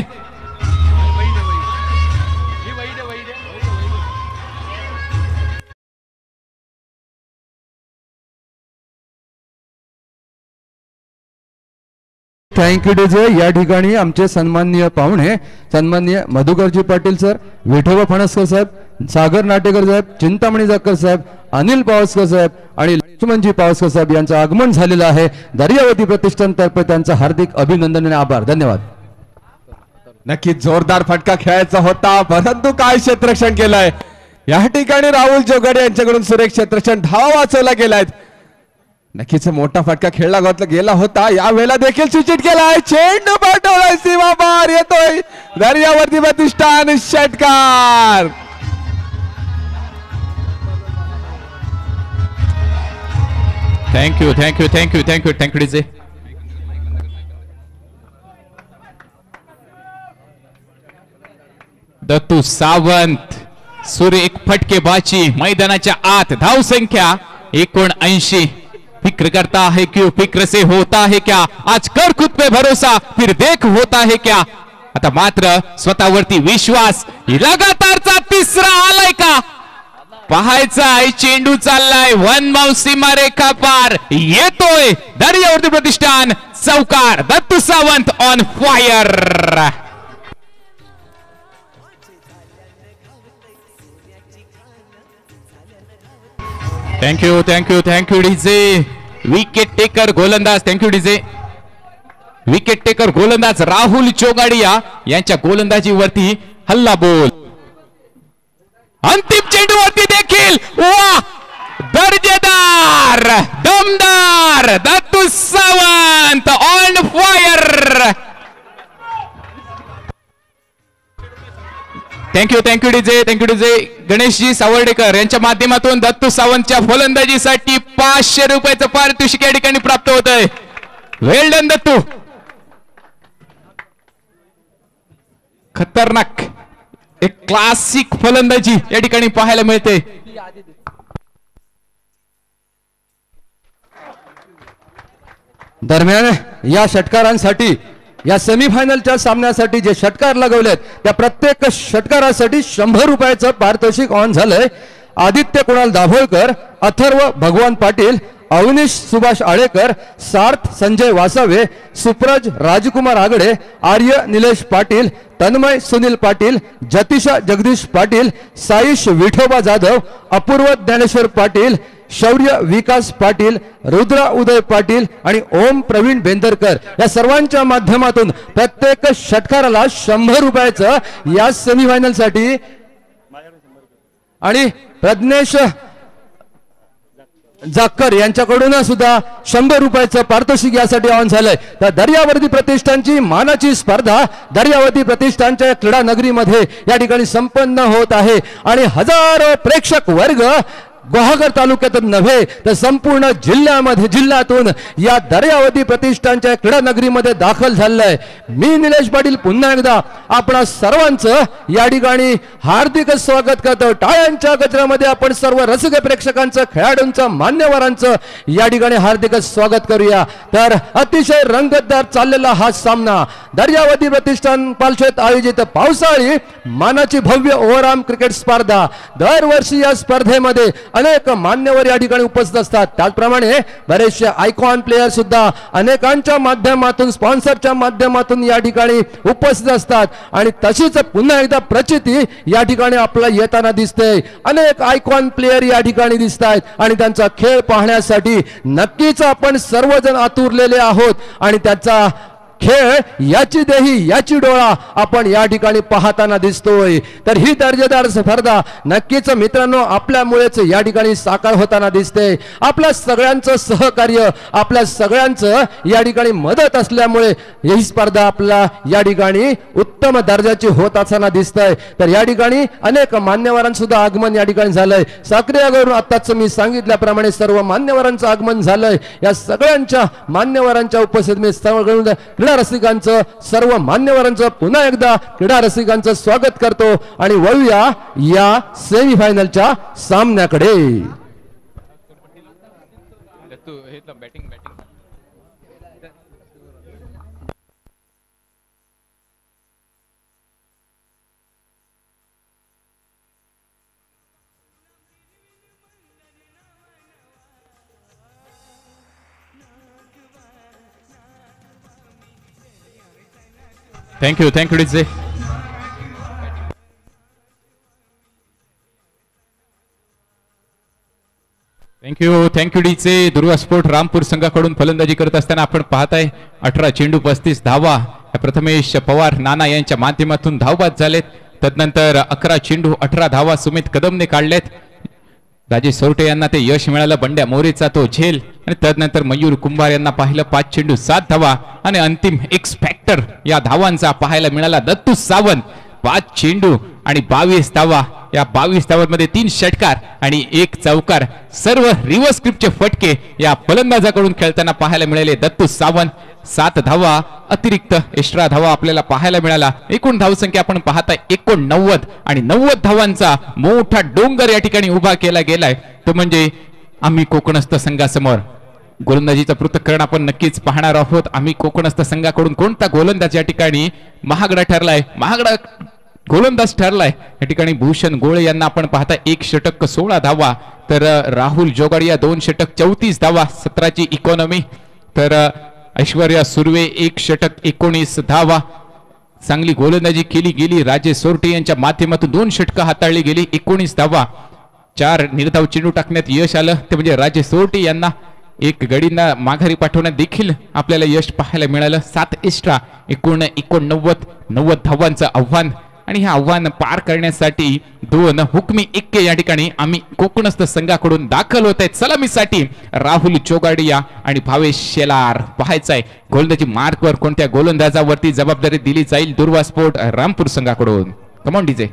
Thank you DJ. या ठिकाणी आमचे सन्माननीय पाहुणे सन्माननीय मधुकरजी पाटील सर, विठोबा फणसकर साहेब, सागर नाटेकर साहेब, चिंतामणी जाकर साहेब, अनिल पावसकर साहेब आणि लक्ष्मणजी पावसकर साहेब यांचं आगमन झालेलं आहे. दर्यावती प्रतिष्ठानतर्फे त्यांचं हार्दिक अभिनंदन आणि आभार. धन्यवाद. नक्की जोरदार फटका खेळायचा होता परंतु काय क्षेत्ररक्षण केलंय या ठिकाणी राहुल जोगाडे यांच्याकडून. सुरेख क्षेत्ररक्षण, धावा वाचवला गेलाय. नक्कीच मोठा फटका खेळला गेला होता. या वेळेला देखील सूचित केलाय. चेंडू पाठवलाय सीमा पार. येतोय दर्यावरती प्रतिष्ठान षटकार. Thank you DJ. दत्तू सावंत सुरेख फटकेबाजी. मैदानाच्या आत धावसंख्या 79. फिक्र करता है क्यों, फिक्र से होता है क्या, आज कर खुद पे भरोसा फिर देख होता है क्या. आता मात्र स्वतःवरती विश्वास. लगातारचा तिसरा आलाय का पाहायचा आहे. चेंडू चाललाय वन माउस सीमारेखा पार. येतोय दर्यावरती प्रतिष्ठान चौकार. Dattu Sawant on fire. Thank you DJ. Wicket taker गोलंदाज. Thank you DJ. विकेट टेकर गोलंदाज राहुल जोगाडिया यांच्या गोलंदाजीवरती हल्ला बोल. अंतिम चेंडूवरती देखील वाह, दर्जेदार, दमदार Dattu Sawant on fire. Thank you DJ. Ganeshji Sawardekar यांच्या माध्यमातून दत्तू सावंतच्या फलंदाजीसाठी 500 रुपयाचं पारितोषिक या ठिकाणी प्राप्त होत आहे. वेल डन दत्तू. खतरनाक एक क्लासिक फलंदाजी या ठिकाणी पाहायला मिळते. दरम्यान या षटकारांसाठी या सेमीफायनलच्या सामन्यासाठी जे षटकार लगवलेत त्या प्रत्येक षटकारासाठी 100 रुपयाचं पारितोषिक ऑन झालंय. आदित्य कुणाल दाभोळकर, अथर्व भगवान पाटील, अवनीश सुभाष आळेकर, सार्थ संजय वासावे, सुप्रज राजकुमार आगडे, आर्य निलेश पाटील, तन्मय सुनील पाटील, जतिशा जगदीश पाटील, साईश विठोबा जाधव, अपूर्व ज्ञानेश्वर पाटील, शौर्य विकास पाटील, रुद्र उदय पाटील आणि ओम प्रवीण बेंदरकर या सर्वांच्या माध्यमातून प्रत्येक षटकाराला 100 रुपयाचं या सेमीफायनल साठी आणि प्रज्ञेश जाक्कर यांच्याकडून सुद्धा 100 रुपयाचं पारितोषिक यासाठी ऑन झालंय. तर दर्यावर्ती प्रतिष्ठानची मानाची स्पर्धा दर्यावर्ती प्रतिष्ठानच्या क्रीडा नगरीमध्ये या ठिकाणी संपन्न होत आहे आणि हजारो प्रेक्षक वर्ग गुहागर तालुक्यातून नव्हे तर संपूर्ण जिल्ह्यातून या दर्यावती प्रतिष्ठानच्या क्रीडा नगरीमध्ये दाखल झालेलं आहे. मी निलेश पाटील पुन्हा एकदा आपणा सर्वांचं या ठिकाणी हार्दिक स्वागत करतो. टाळ्यांच्या गजरामध्ये आपण सर्व रसिक प्रेक्षकांचं, खेळाडूंचं, मान्यवरांचं या ठिकाणी हार्दिक स्वागत करूया. तर अतिशय रंगतदार चाललेला हा सामना दर्यावती प्रतिष्ठान पालशेत आयोजित पावसाळी मानाची भव्य ओव्हरआर्म क्रिकेट स्पर्धा. दरवर्षी या स्पर्धेमध्ये अनेक मान्यवर या ठिकाणी उपस्थित असतात. त्याचप्रमाणे बरेचसे आयकॉन प्लेयर सुद्धा अनेकांच्या माध्यमातून, स्पॉन्सरच्या माध्यमातून या ठिकाणी उपस्थित असतात आणि तशीच पुन्हा एकदा प्रचिती या ठिकाणी आपल्याला येताना दिसते. अनेक आयकॉन प्लेयर या ठिकाणी दिसत आहेत आणि त्यांचा खेळ पाहण्यासाठी नक्कीच आपण सर्वजण आतुरलेले आहोत आणि त्याचा खेळ याची देही याची डोळा आपण या ठिकाणी पाहताना दिसतोय. तर ही दर्जेदार स्पर्धा नक्कीच मित्रांनो आपल्यामुळेच या ठिकाणी साकार होताना दिसते. आपल्या सगळ्यांचं सहकार्य, आपल्या सगळ्यांचं या ठिकाणी मदत असल्यामुळे ही स्पर्धा आपल्या या ठिकाणी उत्तम दर्जाची होत असताना दिसतंय. तर या ठिकाणी अनेक मान्यवरांचं सुद्धा आगमन या ठिकाणी झालंय. साखरेगावरून आताच मी सांगितल्याप्रमाणे सर्व मान्यवरांचं आगमन झालंय. या सगळ्यांच्या मान्यवरांच्या उपस्थितीत मी क्रीडा रसिकांचं, सर्व मान्यवरांचं पुन्हा एकदा क्रीडा रसिकांचं स्वागत करतो आणि वळूया या सेमीफायनलच्या सामन्याकडे. Thank you DJ. Thank you DJ. Durva sport Rampur संघाकडून फलंदाजी करत असताना आपण पाहताय 18 चेंडू 35 धावा प्रथमेश पवार नाना यांच्या माध्यमातून धावबाद झालेत. तदनंतर 11 चेंडू 18 धावा सुमित कदमने काढलेत. राजेश सोरटे यांना ते यश मिळालं. बंड्या मोरेचा तो झेल आणि तदनंतर मयूर कुंभार यांना पाहिलं 5 चेंडू 7 धावा आणि अंतिम एक्स फॅक्टर या धावांचा पाहायला मिळाला दत्तू सावंत 5 चेंडू आणि 22 धावा. या 22 धावांमध्ये 3 षटकार आणि 1 चौकार. सर्व रिव्हर्स स्क्रिप्टचे फटके या फलंदाजाकडून खेळताना पाहायला मिळाले. दत्तू सावंत 7 धावा अतिरिक्त एक्स्ट्रा धावा आपल्याला पाहायला मिळाला. एकूण धावसंख्या आपण पाहताय 89 आणि 90 धावांचा मोठा डोंगर या ठिकाणी उभा केला गेलाय. तो म्हणजे आम्ही कोकणस्थ संघासमोर गोलंदाजीचं पृथक्करण आपण नक्कीच पाहणार आहोत. आम्ही कोकणस्थ संघाकडून कोणता गोलंदाज या ठिकाणी महागडा ठरलाय, महागडा गोलंदाज ठरलाय या ठिकाणी भूषण गोळे यांना आपण पाहता 1 षटक 16 धावा. तर राहुल जोगाडिया 2 षटक 34 धावा 17ची इकॉनॉमी. तर ऐश्वर्या सुर्वे 1 षटक 19 धावा. चांगली गोलंदाजी केली गेली. राजेश सोरटे यांच्या माध्यमातून 2 षटकं हाताळली गेली 19 धावा. 4 निर्धाव चेंडू टाकण्यात यश आलं ते म्हणजे राजेश सोरटे यांना 1 गडींना माघारी पाठवण्यात देखील आपल्याला यश पाहायला मिळालं. 7 एक्स्ट्रा एकूण 89 धावांचं आव्हान आणि हे आव्हान पार करण्यासाठी 2 हुकमी एक्के या ठिकाणी आम्ही कोकणस्थ संघाकडून दाखल होत आहेत. सलामीसाठी राहुल जोगाडिया आणि भावेश शेलार. पाहायचंय गोलंदाजी मार्कवर कोणत्या गोलंदाजावरती जबाबदारी दिली जाईल दुर्वा स्पोर्ट रामपूर संघाकडून. Come on DJ.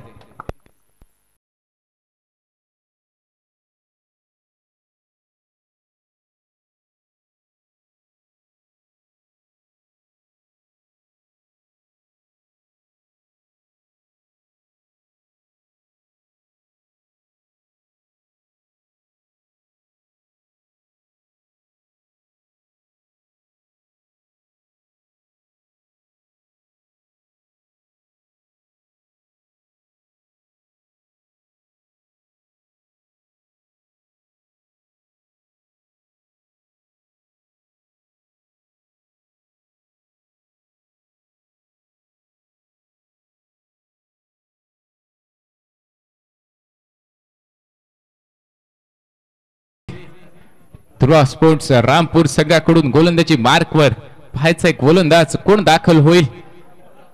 दुर्वा स्पोर्ट्स रामपूर संघाकडून गोलंदाजी मार्कवर पाहायचा एक गोलंदाज कोण दाखल होईल.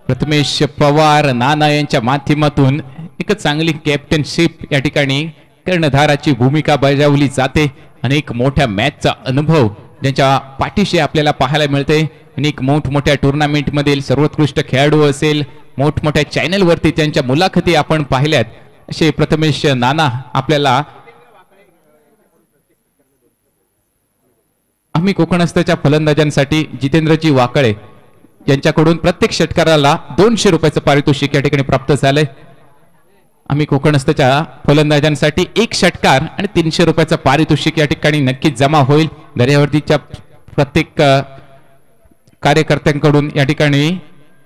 प्रथमेश पवार नाना यांच्या माध्यमातून एक चांगली कॅप्टनशिप या ठिकाणी कर्णधाराची भूमिका बजावली जाते. अनेक मोठ्या मॅचचा अनुभव ज्यांच्या पाठीशी आपल्याला पाहायला मिळते. अनेक मोठमोठ्या टुर्नामेंट मधील सर्वोत्कृष्ट खेळाडू असेल, मोठमोठ्या चॅनल वरती त्यांच्या मुलाखती आपण पाहिल्यात. असे प्रथमेश नाना आपल्याला आम्ही कोकणस्थच्या फलंदाजांसाठी जितेंद्रजी वाकळे यांच्याकडून प्रत्येक षटकाराला 200 रुपयाचं पारितोषिक या ठिकाणी प्राप्त झालंय. आम्ही कोकणस्थच्या फलंदाजांसाठी 1 षटकार आणि 300 रुपयाचं पारितोषिक या ठिकाणी नक्कीच जमा होईल. दर्यावर्दीच्या प्रत्येक कार्यकर्त्यांकडून या ठिकाणी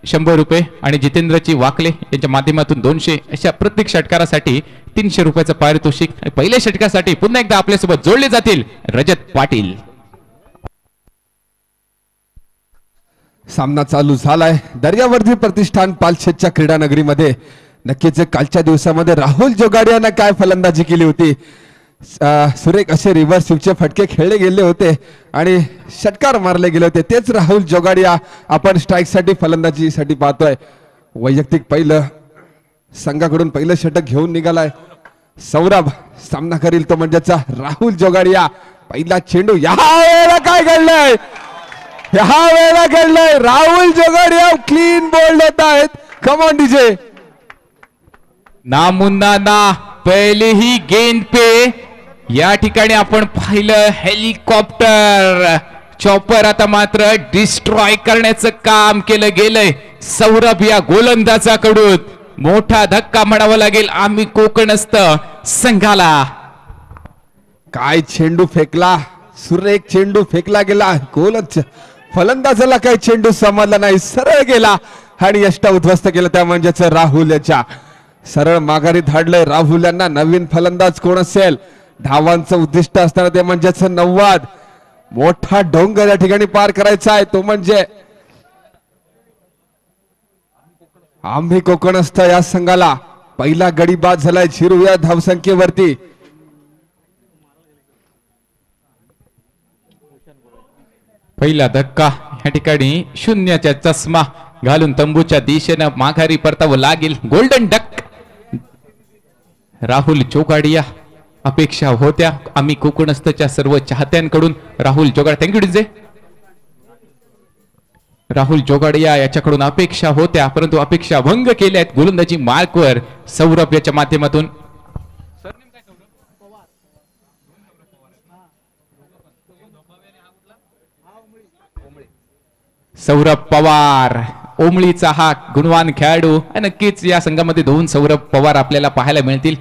100 रुपये आणि जितेंद्रजी वाकले यांच्या माध्यमातून 200 अशा प्रत्येक षटकारासाठी 300 रुपयाचं पारितोषिक. पहिल्या षटकासाठी पुन्हा एकदा आपल्यासोबत जोडले जातील रजत पाटील. सामना चालू झालाय दर्यावर्दी प्रतिष्ठान पालशेतच्या क्रीडा नगरीमध्ये. नक्कीच कालच्या दिवसामध्ये राहुल जोगाडियाने काय फलंदाजी केली होती. सुरेख असे रिव्हर्स स्वीपचे फटके खेळले गेले होते आणि षटकार मारले गेले होते. तेच राहुल जोगाडिया आपण स्ट्राईक साठी फलंदाजीसाठी पाहतोय. वैयक्तिक पहिलं संघाकडून पहिलं षटक घेऊन निघालाय सौरभ. सामना करील तो म्हणजेचा राहुल जोगाडिया. पहिला चेंडू या वेळेला काय घडलंय, ह्या वेळेला घडलंय राहुल जोगाडिया क्लीन बोल्ड होत आहेत. कम ऑन डीजे. नामुन्ना ना पहले ही गेंद पे या ठिकाणी आपण पाहिलं हेलिकॉप्टर चॉपर. आता मात्र डिस्ट्रॉय करण्याचं काम केलं गेलंय सौरभ या गोलंदाजाकडून. मोठा धक्का म्हणावा लागेल आम्ही कोकणस्थ संघाला. काय चेंडू फेकला, सुरेख चेंडू फेकला गेला. गोलच फलंदाजाला काही चेंडू समजला नाही, सरळ गेला आणि यष्टा उद्ध्वस्त केलं. त्या म्हणजेच राहुल याच्या सरळ माघारी धाडलंय. राहुल यांना नवीन फलंदाज कोण असेल, धावांचं उद्दिष्ट असताना ते म्हणजेच 90. मोठा डोंगर या ठिकाणी पार करायचा आहे तो म्हणजे आम्ही कोकणस्थ या संघाला. पहिला गडी बाद झालाय झिरू या धावसंख्येवरती. पहिला धक्का या ठिकाणी शून्याचा चष्मा घालून तंबूच्या दिशेनं माघारी परतावं लागेल. Golden duck Rahul Jogadia. अपेक्षा होत्या आम्ही कोकणस्थच्या सर्व चाहत्यांकडून राहुल जोगाडिया. Thank you DJ. राहुल जोगाडिया याच्याकडून अपेक्षा होत्या परंतु अपेक्षा भंग केल्यात गोलंदाजी मार्कवर सौरभ याच्या माध्यमातून. सौरभ पवार ओमळीचा हा गुणवान खेळाडू. नक्कीच या संघामध्ये 2 सौरभ पवार आपल्याला पाहायला मिळतील.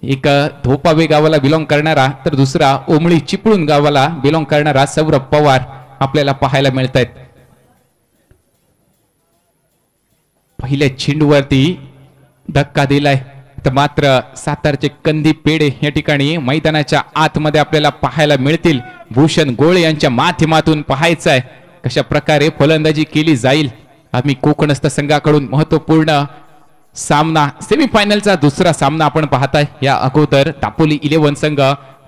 एक धोपावे गावाला बिलॉंग करणारा तर दुसरा ओमळी चिपळूण गावाला बिलॉंग करणारा सौरभ पवार आपल्याला पाहायला मिळत आहेत. पहिल्या चेंडूवरती धक्का दिलाय तर मात्र सातारचे कंदी पेढे या ठिकाणी मैदानाच्या आतमध्ये आपल्याला पाहायला मिळतील. भूषण गोळे यांच्या माध्यमातून पाहायचं आहे कशा प्रकारे फलंदाजी केली जाईल. आम्ही कोकणस्थ संघाकडून महत्वपूर्ण सामना सेमीफायनलचा दुसरा सामना आपण पाहताय. या अगोदर दापोली 11 संघ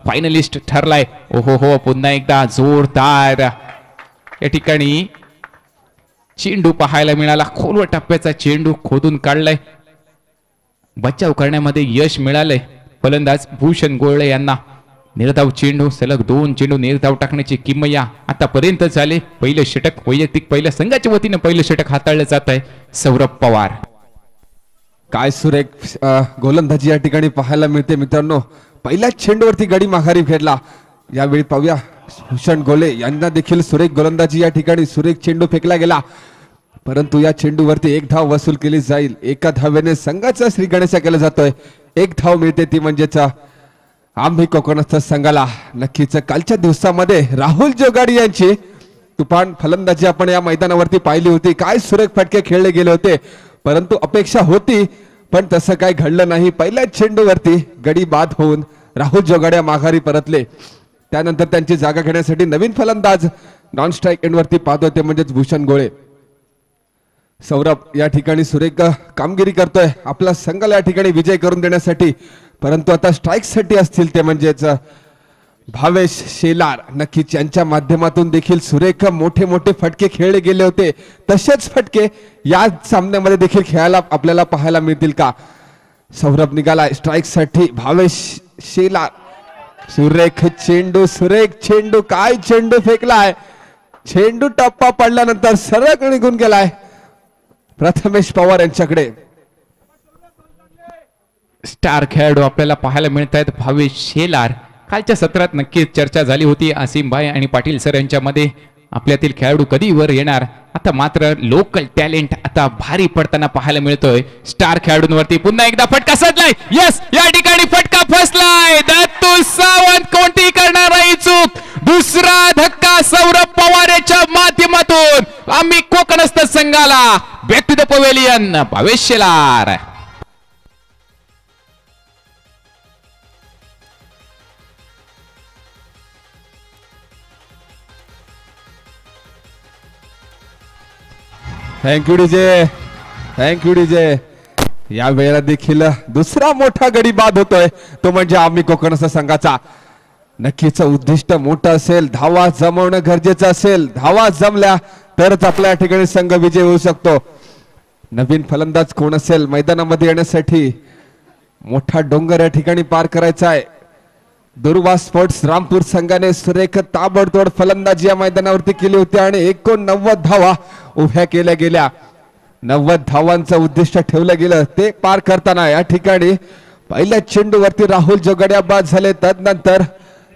फायनलिस्ट ठरलाय. ओहो हो पुन्हा एकदा जोरदार या ठिकाणी चेंडू पाहायला मिळाला. खोलवर टप्प्याचा चेंडू खोदून काढलाय. बचाव करण्यामध्ये यश मिळालंय फलंदाज भूषण गोळे यांना. निर्धाव चेंडू सलग 2 चेंडू निर्धाव टाकण्याची किमया आतापर्यंत झाले. पहिलं षटक वैयक्तिक पहिल्या संघाच्या वतीने पहिलं षटक हाताळलं जात आहे सौरभ पवार. काय सुरेख गोलंदाजी या ठिकाणी पाहायला मिळते मित्रांनो. पहिल्याच चेंडूवरती गडी माघारी फेडला. यावेळी पाहूया भूषण गोळे यांना देखील सुरेख गोलंदाजी या ठिकाणी. सुरेख चेंडू फेकला गेला परंतु या चेंडूवरती 1 धाव वसूल केली जाईल. एका धावेने संघाचा श्री गणेशा केला जातोय. 1 धाव मिळते ती म्हणजेच आम्ही कोकणस्थ संघाला. नक्कीच कालच्या दिवसामध्ये राहुल जोगाडिया यांची तुफान फलंदाजी आपण या मैदानावरती पाहिली होती. काय सुरेख फटके खेळले गेले होते परंतु अपेक्षा होती पण तसं काय घडलं नाही. पहिल्याच चेंडूवरती गडी बाद होऊन राहुल जोगाडिया माघारी परतले. त्यानंतर त्यांची जागा घेण्यासाठी नवीन फलंदाज नॉन स्ट्राईक एंडवरती पाहतोय ते म्हणजेच भूषण गोळे. सौरभ या ठिकाणी सुरेख कामगिरी करतोय आपला संघाला या ठिकाणी विजय करून देण्यासाठी. परंतु आता स्ट्राईक साठी असतील ते म्हणजेच भावेश शेलार नक्कीच यांच्या माध्यमातून देखील सुरेख मोठे मोठे फटके खेळले गेले होते. तसेच फटके या सामन्यामध्ये देखील खेळायला आपल्याला पाहायला मिळतील का? सौरभ निघाला स्ट्राइक साठी. भावेश शेलार सुरेख चेंडू काय चेंडू फेकलाय. चेंडू टप्पा पडल्यानंतर सरळ निघून गेलाय प्रथमेश पवार यांच्याकडे. स्टार खेळाडू आपल्याला पाहायला मिळत आहेत भावेश शेलार. कालच्या सत्रात नक्कीच चर्चा झाली होती आसिम भाई आणि पाटील सर यांच्यामध्ये आपल्यातील खेळाडू कधी वर येणार. आता मात्र लोकल टॅलेंट आता भारी पडताना पाहायला मिळतोय स्टार खेळाडूंवरती. पुन्हा एकदा फटका सदलाय. यस, या ठिकाणी फटका फसलाय. दत्तू सावंत कोणती करणार आहे चूक. दुसरा धक्का सौरभ पवार यांच्या माध्यमातून आम्ही कोकणस्थ संघाला back to the pavilion. Bhavesh Shelar thank you DJ. या वेळेला देखील दुसरा मोठा गडी बाद होतोय तो म्हणजे आम्ही कोकणस्थ संघाचा. नक्कीच उद्दिष्ट मोठं असेल, धावा जमवणं गरजेचं असेल. धावा जमल्या तरच आपल्या या ठिकाणी संघ विजय होऊ शकतो. नवीन फलंदाज कोण असेल मैदानामध्ये येण्यासाठी? मोठा डोंगर या ठिकाणी पार करायचा आहे. दुर्वा स्पोर्ट्स रामपूर संघाने सुरेख ताबडतोड फलंदाजी या मैदानावरती केली होती आणि 89 धावा उभ्या केल्या गेल्या. 90 धावांचं उद्दिष्ट ठेवलं गेलं ते पार करताना या ठिकाणी पहिल्या चेंडूवरती राहुल जोगड्या बाद झाले. तदनंतर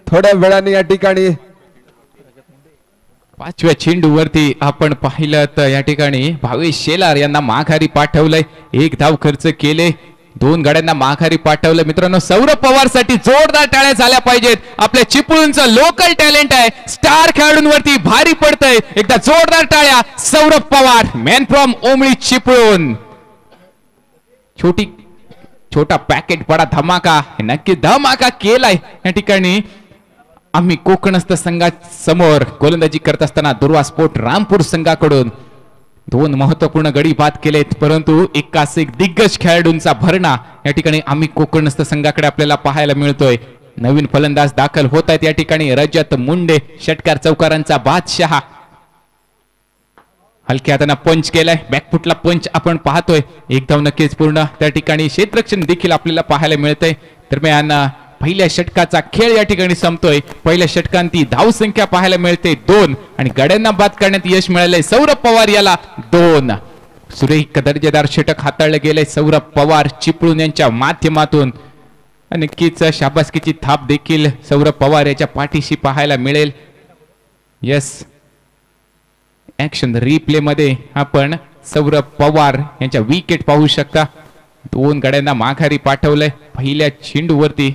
थोड्या वेळाने या ठिकाणी पाचव्या चेंडूवरती आपण पाहिलं तर या ठिकाणी भावेश शेलार यांना माघारी पाठवलंय. 1 धाव खर्च केले, 2 गाड्यांना माघारी पाठवलं. मित्रांनो, सौरभ पवार साठी जोरदार टाळ्या झाल्या पाहिजेत. आपल्या चिपळूणचं लोकल टॅलेंट आहे, स्टार खेळाडूंवरती भारी पडतंय. एकदा जोरदार टाळ्या सौरभ पवार, मॅन फ्रॉम ओमळी चिपळूण. छोटा पॅकेट बडा धमाका, नक्की धमाका केलाय या ठिकाणी. आम्ही कोकणस्थ संघासमोर गोलंदाजी करत असताना दुर्वा स्पोर्ट रामपूर संघाकडून 2 महत्वपूर्ण गडी बाद केलेत, परंतु एकास एक दिग्गज खेळाडूंचा भरणा या ठिकाणी आम्ही कोकणस्थ संघाकडे आपल्याला पाहायला मिळतोय. नवीन फलंदाज दाखल होत आहेत या ठिकाणी. रजत मुंडे षटकार चौकारांचा बादशहा. हलक्या हाताने पंच केलाय, बॅकफुटला पंच आपण पाहतोय. 1 धाव नक्कीच पूर्ण. त्या ठिकाणी क्षेत्ररक्षण देखील आपल्याला पाहायला मिळतंय. दरम्यान पहिल्या षटकाचा खेळ या ठिकाणी संपतोय. पहिल्या षटकांती धाव संख्या पाहायला मिळते 2 आणि गड्यांना बाद करण्यात यश मिळालंय सौरभ पवार याला 2. सुरेख दर्जेदार षटक हाताळलं गेलंय सौरभ पवार चिपळूण यांच्या माध्यमातून. नक्कीच शाबासकीची थाप देखील सौरभ पवार याच्या पाठीशी पाहायला मिळेल. यस, ऍक्शन रिप्ले मध्ये आपण सौरभ पवार यांच्या विकेट पाहू शकता. 2 गड्यांना माघारी पाठवलंय पहिल्या चेंडूवरती.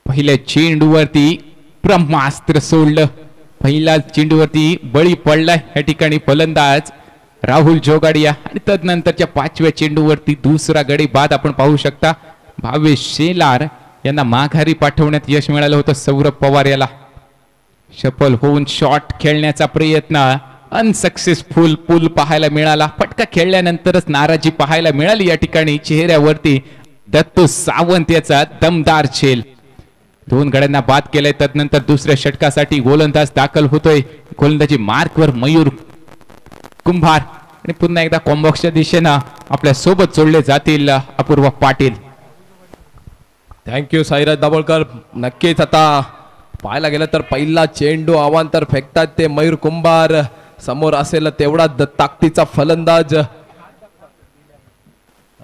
पहिल्या चेंडूवरती ब्रह्मास्त्र सोडलं. पहिल्या चेंडूवरती बळी पडलाय या ठिकाणी फलंदाज राहुल जोगाडिया. आणि तदनंतरच्या 5व्या चेंडूवरती दुसरा गडी बाद आपण पाहू शकता. भावेश शेलार यांना माघारी पाठवण्यात यश मिळालं होतं सौरभ पवार याला. सफल होऊन शॉट खेळण्याचा प्रयत्न अनसक्सेसफुल पूल पाहायला मिळाला. फटका खेळल्यानंतरच नाराजी पाहायला मिळाली या ठिकाणी चेहऱ्यावरती. दत्तू सावंत याचा दमदार झेल. 2 गड्यांना बाद केलंय. तदनंतर दुसऱ्या षटकासाठी गोलंदाज दाखल होतोय. गोलंदाजी मार्कवर मयूर कुंभार आणि पुन्हा एकदा कॉम्बॉक्सच्या दिशेनं आपल्या सोबत जोडले जातील अपूर्व पाटील. थँक्यू साईराज दाभोळकर. नक्कीच आता पाहायला गेलं तर पहिला चेंडू अवांतर फेकतात ते मयूर कुंभार. समोर असेल तेवढा ताकदीचा फलंदाज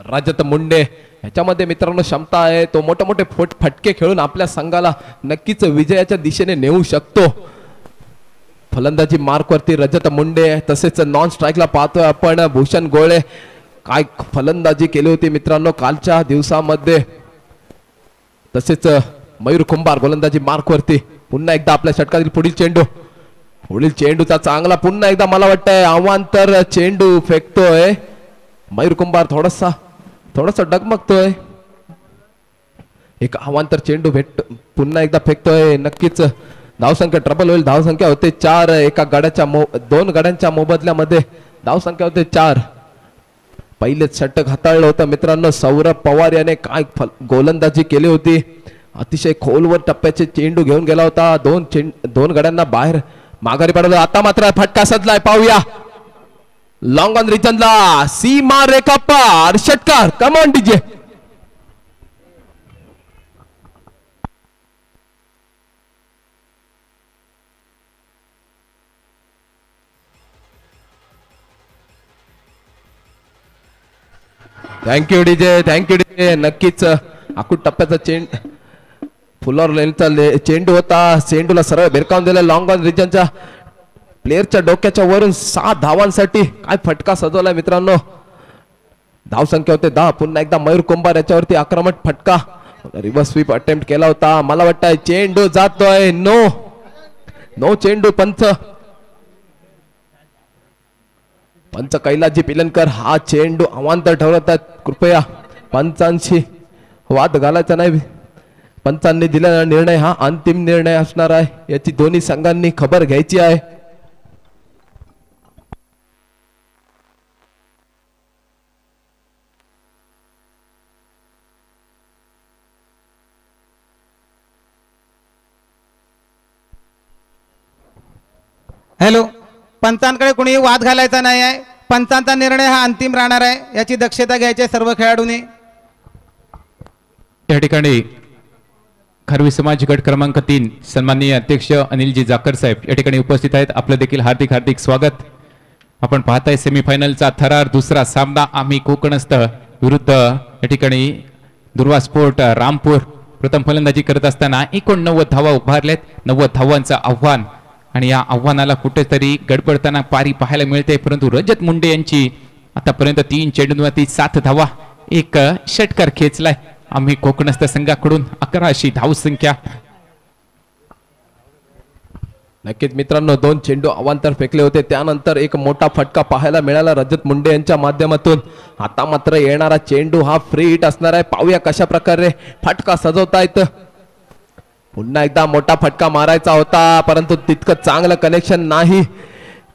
रजत मुंडे. ह्याच्यामध्ये मित्रांनो क्षमता आहे. तो मोठे मोठे फटके खेळून आपल्या संघाला नक्कीच विजयाच्या दिशेने नेऊ शकतो. फलंदाजी मार्कवरती रजत मुंडे. तसेच नॉन स्ट्राईकला पाहतोय आपण भूषण गोळे. काय फलंदाजी केली होती मित्रांनो कालच्या दिवसामध्ये. तसेच मयूर कुंभार गोलंदाजी मार्कवरती. पुन्हा एकदा आपल्या षटकातील पुढील चेंडूचा चांगला पुन्हा एकदा मला वाटतंय अवांतर चेंडू फेकतोय मयूर कुंभार. थोडासा डगमगतोय. एक अवांतर चेंडू पुन्हा एकदा फेकतोय. नक्कीच धावसंख्या ट्रबल होईल. धावसंख्या होते 4. एका गड्याच्या 2 गड्यांच्या मोबदल्यामध्ये धावसंख्या होते 4. पहिलेच षटक हाताळलं होतं मित्रांनो. सौरभ पवार याने काय गोलंदाजी केली होती. अतिशय खोलवर टप्प्याचे चेंडू घेऊन गेला होता. दोन गड्यांना बाहेर माघारी पडलं. आता मात्र फटका सजलाय, पाहूया. लॉंग ऑन रिचनला सीमा रेखा पार, षटकार. Come on DJ. Thank you DJ, thank you DJ. नक्कीच आखूड टप्प्याचा फुलावर लेनचा चेंडू होता. चेंडूला सरळ भिरकावून दिला. लॉंग ऑन रिजनच्या प्लेअरच्या डोक्याच्या वरून 6 धावांसाठी काय फटका सजवलाय मित्रांनो. धाव संख्या होते 10. पुन्हा एकदा मयूर कुंभार याच्यावरती आक्रमक फटका. रिव्हर्स स्वीप अटेम्प्ट केला होता. मला वाटतंय चेंडू जातोय. नो चेंडू. पंच कैलाजी पिलनकर हा चेंडू अवांतर ठरवत आहेत. कृपया पंचांशी वाद घालायचा नाही. पंचांनी दिलेला निर्णय हा अंतिम निर्णय असणार आहे, याची दोन्ही संघांनी खबर घ्यायची आहे. हॅलो, पंचांकडे कोणी वाद घालायचा नाही आहे. पंचांचा निर्णय हा अंतिम राहणार आहे, याची दक्षता घ्यायची आहे सर्व खेळाडूंनी. या ठिकाणी खरवी समाज गट क्रमांक 3 सन्माननीय अध्यक्ष अनिलजी जाकर साहेब या ठिकाणी उपस्थित आहेत. आपलं देखील हार्दिक हार्दिक स्वागत. आपण पाहताय सेमीफायनलचा थरार दुसरा सामना आम्ही कोकणस्थ विरुद्ध या ठिकाणी दुर्वा स्पोर्ट रामपूर. प्रथम फलंदाजी करत असताना 89 धावा उभारल्यात. 90 धावांचं आव्हान आणि या आव्हानाला कुठेतरी गडबडताना पारी पाहायला मिळते, परंतु रजत मुंडे यांची आतापर्यंत 3 चेंडूंवरती 7 धावा, एक षटकार खेचलाय. आम्ही कोकणस्थ संघाकडून 11 धावसंख्या. नक्कीच मित्रांनो, 2 चेंडू अवांतर फेकले होते, त्यानंतर एक मोठा फटका पाहायला मिळाला रजत मुंडे यांच्या माध्यमातून. आता मात्र येणारा चेंडू हा फ्री हिट असणार आहे. पाहूया कशा प्रकारे फटका सजवतायत. पुन्हा एकदा मोठा फटका मारायचा होता, परंतु तितकं चांगलं कनेक्शन नाही.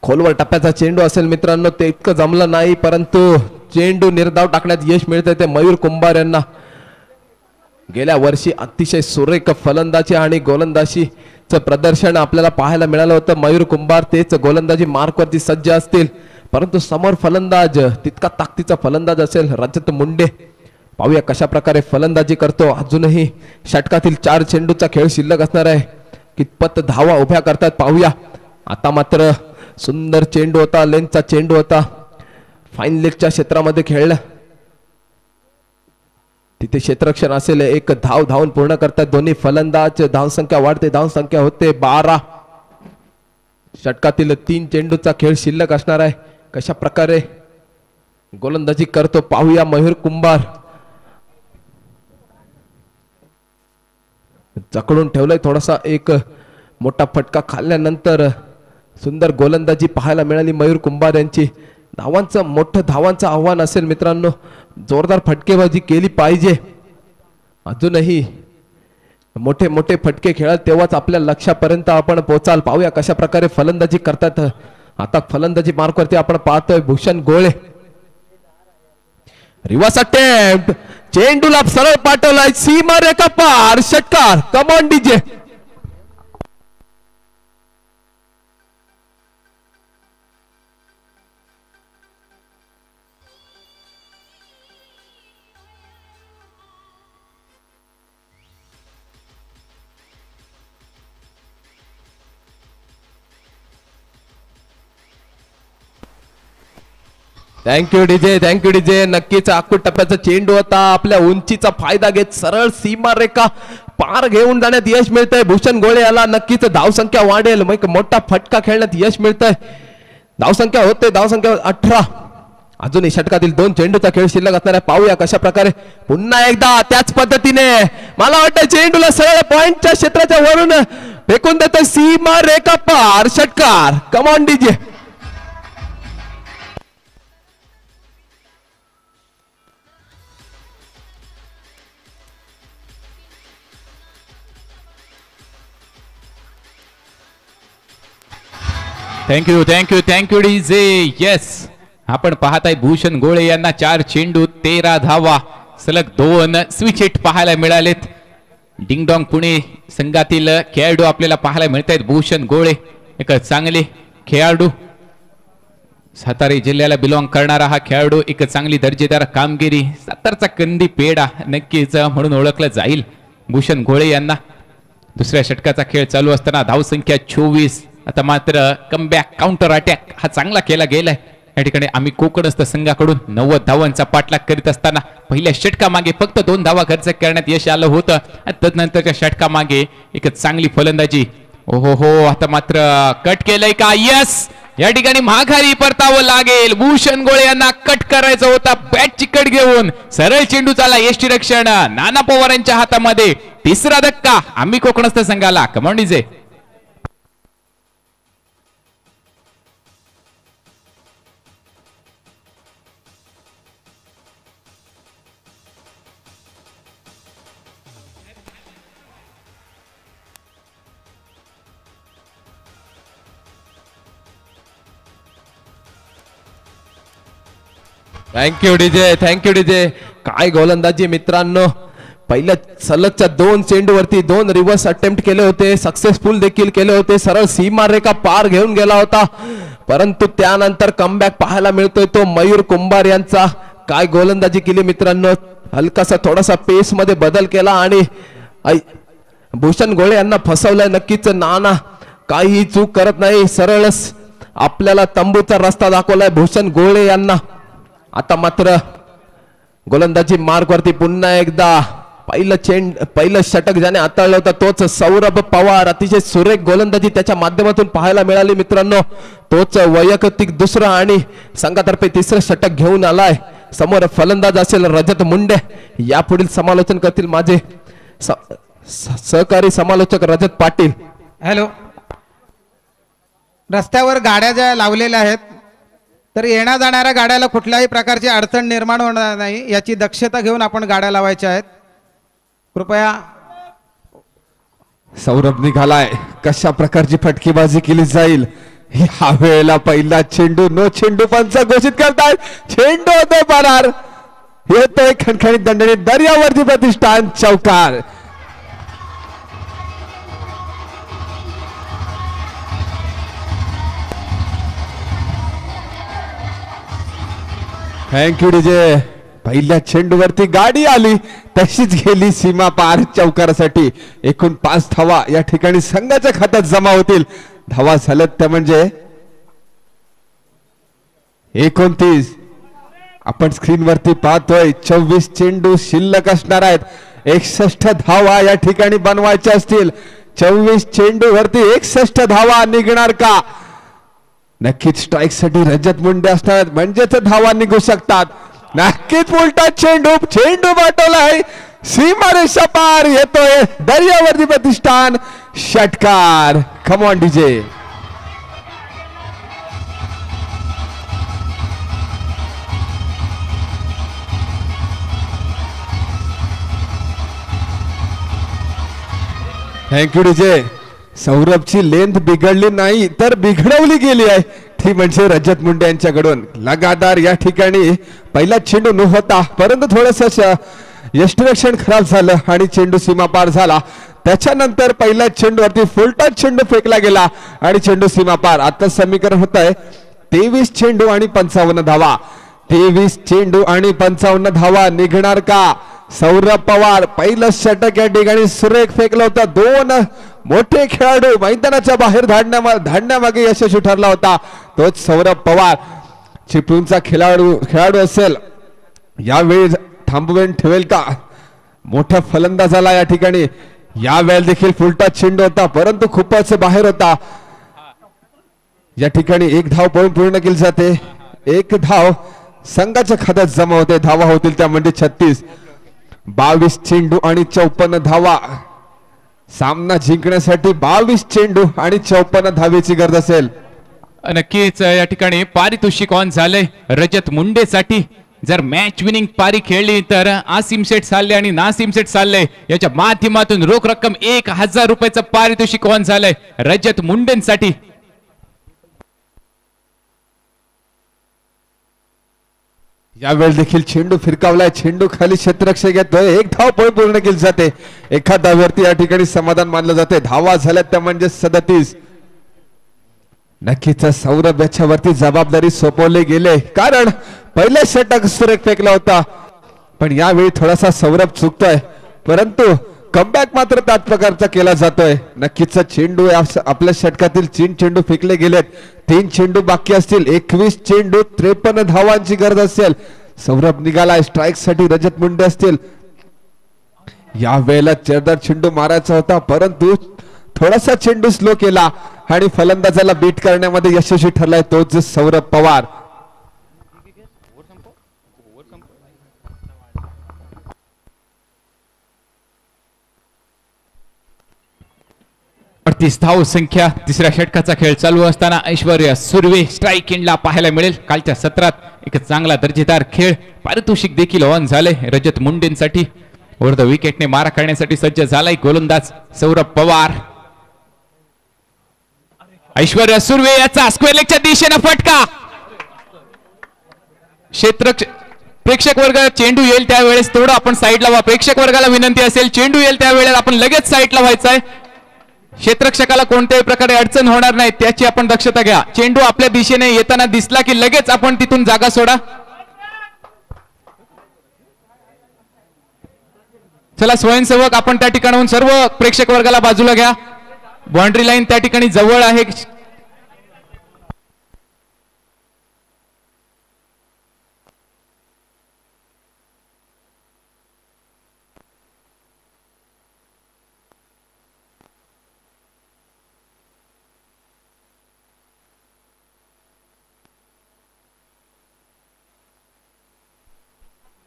खोलवर टप्प्याचा चेंडू असेल मित्रांनो, ते इतकं जमलं नाही, परंतु चेंडू निर्धाव टाकण्यात यश मिळते ते मयूर कुंभार यांना. गेल्या वर्षी अतिशय सुरेख फलंदाजी आणि गोलंदाजीचं प्रदर्शन आपल्याला पाहायला मिळालं होतं. मयूर कुंभार तेच गोलंदाजी मार्कवरती सज्ज असतील, परंतु समोर फलंदाज तितका ताकदीचा फलंदाज असेल रजत मुंडे. पाहूया कशा प्रकारे फलंदाजी करतो. अजूनही षटकातील 4 चेंडूचा खेळ शिल्लक असणार आहे. कितपत धावा उभ्या करतात पाहूया. आता मात्र सुंदर चेंडू होता, लेनचा चेंडू होता, फाईन लेगच्या क्षेत्रामध्ये खेळला. तिथे क्षेत्ररक्षण असेल. एक धाव धावून पूर्ण करतात दोन्ही फलंदाज. धावसंख्या वाढते, धावसंख्या होते 12. षटकातील 3 चेंडूचा खेळ शिल्लक असणार आहे. कशा प्रकारे गोलंदाजी करतो पाहूया मयूर कुंभार. जकडून ठेवलंय थोडासा. एक मोठा फटका खाल्ल्यानंतर सुंदर गोलंदाजी पाहायला मिळाली मयूर कुंभार यांची. मोठं धावांचं आव्हान असेल मित्रांनो. जोरदार फटकेबाजी केली पाहिजे. अजूनही मोठे मोठे फटके खेळाल तेव्हाच आपल्या लक्ष्यापर्यंत आपण पोहोचाल. पाहूया कशा प्रकारे फलंदाजी करतात. आता फलंदाजी मार्कवरती आपण पाहतोय भूषण गोळे. रिव्हर्स अटेम्प्ट, चेंडूला सरळ पाठवलाय, सीमा रेखा पार, षटकार. Come on DJ. Thank you DJ, thank you DJ. नक्कीच आखूड टप्प्याचा चेंडू होता. आपल्या उंचीचा फायदा घेत सरळ सीमा रेखा पार घेऊन जाण्यात यश मिळतंय भूषण गोळे याला. नक्कीच धावसंख्या वाढेल, मग मोठा फटका खेळण्यात यश मिळतंय. धावसंख्या होते, धावसंख्या 18. अजूनही षटकातील 2 चेंडूचा खेळ शिल्लक असणार आहे. पाहूया कशा प्रकारे पुन्हा एकदा त्याच पद्धतीने मला वाटतं चेंडूला सरळ पॉइंटच्या क्षेत्राच्या वरून फेकून देतोय. सीमा रेखा पार, षटकार. Come on DJ. Thank you thank you thank you DJ. Yes, आपण पाहताय भूषण गोळे यांना 4 चेंडू 13 धावा सलग 2 स्विच हिट पाहायला मिळालेत. डिंगडॉंग पुणे संघातील खेळाडू आपल्याला पाहायला मिळत आहेत. भूषण गोळे एक चांगले खेळाडू, सातारा जिल्ह्याला बिलॉंग करणारा हा खेळाडू, एक चांगली दर्जेदार कामगिरी, सातारचा कंदी पेडा नक्कीच म्हणून ओळखलं जाईल भूषण गोळे यांना. दुसऱ्या षटकाचा खेळ चालू असताना धावसंख्या 24. आता मात्र कमबॅक काउंटर अटॅक हा चांगला केला गेलाय. या ठिकाणी आम्ही कोकणस्थ संघाकडून 90 धावांचा पाठलाग करीत असताना पहिल्या षटकामागे फक्त 2 धावा खर्च करण्यात यश आलं होतं. तदनंतरच्या षटकामागे एक चांगली फलंदाजी. ओहो, आता मात्र कट केलंय का? यस, या ठिकाणी माघारी परतावं लागेल. भूषण गोळे यांना कट करायचा होता बॅटची कट घेऊन. सरळ चेंडू चाला यष्टी रक्षण नाना पवार यांच्या हातामध्ये. तिसरा धक्का आम्ही कोकणस्थ संघाला. Command DJ. Thank you DJ, thank you DJ. काय गोलंदाजी मित्रांनो. पहिल्या सलगच्या 2 चेंडूवरती 2 रिव्हर्स अटेम्प्ट केले होते, सक्सेसफुल देखील केले होते. सरळ सीमारेखा पार घेऊन गेला होता, परंतु त्यानंतर कमबॅक पाहायला मिळतोय तो मयूर कुंभार यांचा. काय गोलंदाजी केली मित्रांनो. हलकासा थोडासा पेस मध्ये बदल केला आणि भूषण गोळे यांना फसवलंय. नक्कीच नाना काही चूक करत नाही, सरळच आपल्याला तंबूचा रस्ता दाखवलाय भूषण गोळे यांना. आता मात्र गोलंदाजी मार्क वरती पुन्हा एकदा पहिलं षटक ज्याने हाताळलं होतं तोच सौरभ पवार. अतिशय सुरेख गोलंदाजी त्याच्या माध्यमातून पाहायला मिळाली मित्रांनो. तोच वैयक्तिक दुसरं आणि संघातर्फे तिसरं षटक घेऊन आलाय. समोर फलंदाज असेल रजत मुंडे. यापुढील समालोचन करतील माझे सहकारी समालोचक रजत पाटील. हॅलो, रस्त्यावर गाड्या ज्या लावलेल्या आहेत तर येण्या जाणाऱ्या गाड्याला कुठल्याही प्रकारची अडचण निर्माण होणार नाही याची दक्षता घेऊन आपण गाड्या लावायच्या आहेत. कृपया. सौरभ निघालाय. कशा प्रकारची फटकेबाजी केली जाईल ह्या वेळेला. पहिला चेंडू नो चेंडू पंच घोषित करतायत. चेंडू होते पारार. येतोय खणखणीत दंडणी दर्यावर्दी प्रतिष्ठान चौकार. Thank you DJ. पहिल्या चेंडूवरती गाडी आली तशीच गेली सीमा पार चौकारासाठी. एकूण 5 धावा या ठिकाणी संघाच्या खात्यात जमा होतील. धावा झाल्यात त्या म्हणजे 29. आपण स्क्रीनवरती पाहतोय 24 चेंडू शिल्लक असणार आहेत. 61 धावा या ठिकाणी बनवायच्या असतील. 24 चेंडू वरती 61 धावा निघणार का? नक्कीच स्ट्राईक साठी रजत मुंडे असतात म्हणजेच धावा निघू शकतात. नक्कीच उलटा चेंडू पाठवलाय सीमारेषा पार. येतोय दर्यावर्दी प्रतिष्ठान षटकार. Come on DJ. Thank you DJ. सौरभची लेंथ बिघडली नाही तर बिघडवली गेली आहे ती म्हणजे रजत मुंडे यांच्याकडून. लगातार या ठिकाणी पहिला चेंडू न होता परंतु थोडस यष्टिरक्षण खराब झालं आणि चेंडू सीमा पार झाला. त्याच्यानंतर पहिल्या चेंडूवरती फुलटॉस चेंडू फेकला गेला आणि चेंडू सीमा पार. आता समीकरण होत आहे 23 चेंडू आणि 55 धावा. 23 चेंडू आणि 55 धावा निघणार का? सौरभ पवार पहिलं षटक या ठिकाणी सुरेख फेकलं होतं. 2 मोठे खेळाडू मैदानाच्या बाहेर धाडण्यामागे यशस्वी ठरला होता तोच सौरभ पवार. चिपळूणचा खेळाडू असेल यावेळी थांबवून ठेवेल का? मोठ्या फलंदाजाला या ठिकाणी यावेळेला देखील फुलटॉस चेंडू होता परंतु खूपच बाहेर होता. या ठिकाणी 1 धाव पळून पूर्ण केली जाते. 1 धाव संघाच्या खात्यात जमा होते. धावा होतील त्या म्हणजे 36. 22 चेंडू आणि 54 धावा. सामना जिंकण्यासाठी 22 चेंडू आणि 54 धावेची गरज असेल. नक्कीच या ठिकाणी पारितोषिक ऑन झालंय रजत मुंडेसाठी. जर मॅच विनिंग पारी खेळली तर आसिम शेठ चालले आणि नासिम शेठ चालले याच्या माध्यमातून रोख रक्कम 1000 रुपयाचं पारितोषिक ऑन झालंय रजत मुंडेंसाठी. यावेळी देखील चेंडू फिरकावलाय, चेंडू खाली क्षेत्ररक्षक येतोय, एक धाव पळ पूर्ण केली जाते. एका धाव्यावरती या ठिकाणी समाधान मानलं जाते. धावा झाल्यात त्या म्हणजे 37. नक्कीच सौरभ याच्यावरती जबाबदारी सोपवली गेले, कारण पहिल्या षटक सुरेख फेकला होता, पण यावेळी थोडासा सौरभ चुकतोय, परंतु कमबॅक मात्र त्याच प्रकारचा केला जातोय. नक्कीच चेंडू आपल्या षटकातील 3 चेंडू फेकले गेलेत, 3 चेंडू बाकी असतील. 21 चेंडू 53 धावांची गरज असेल. सौरभ निघालाय स्ट्राईक साठी. रजत मुंडे असतील. या वेळेला चेंडर चेंडू मारायचा होता, परंतु थोडासा चेंडू स्लो केला आणि फलंदाजाला बीट करण्यामध्ये यशस्वी ठरलाय तोच सौरभ पवार. धाव संख्या. तिसऱ्या षटकाचा खेळ चालू असताना ऐश्वर्या सुर्वे स्ट्राईक एंडला पाहायला मिळेल. कालच्या सत्रात एक चांगला दर्जेदार खेळ, पारितोषिक देखील ऑन झाले रजत मुंडेंसाठी. वर द विकेटने मारा करण्यासाठी सज्ज झालाय गोलंदाज सौरभ पवार. ऐश्वर्या सुर्वे याचा स्क्वेअर लेगच्या दिशेने फटका. प्रेक्षक वर्ग चेंडू येईल त्यावेळेस थोडं आपण साईडला व्हा. प्रेक्षक वर्गाला विनंती असेल, चेंडू येईल त्यावेळेस आपण लगेच साईडला व्हायचंय. क्षेत्ररक्षकाला कोणत्याही प्रकारे अडचण होणार नाही त्याची आपण दक्षता घ्या. चेंडू आपल्या दिशेने येताना दिसला की लगेच आपण तिथून जागा सोडा. चला स्वयंसेवक आपण त्या ठिकाणाहून सर्व प्रेक्षक वर्गाला बाजूला घ्या. बाउंड्री लाईन त्या ठिकाणी जवळ आहे.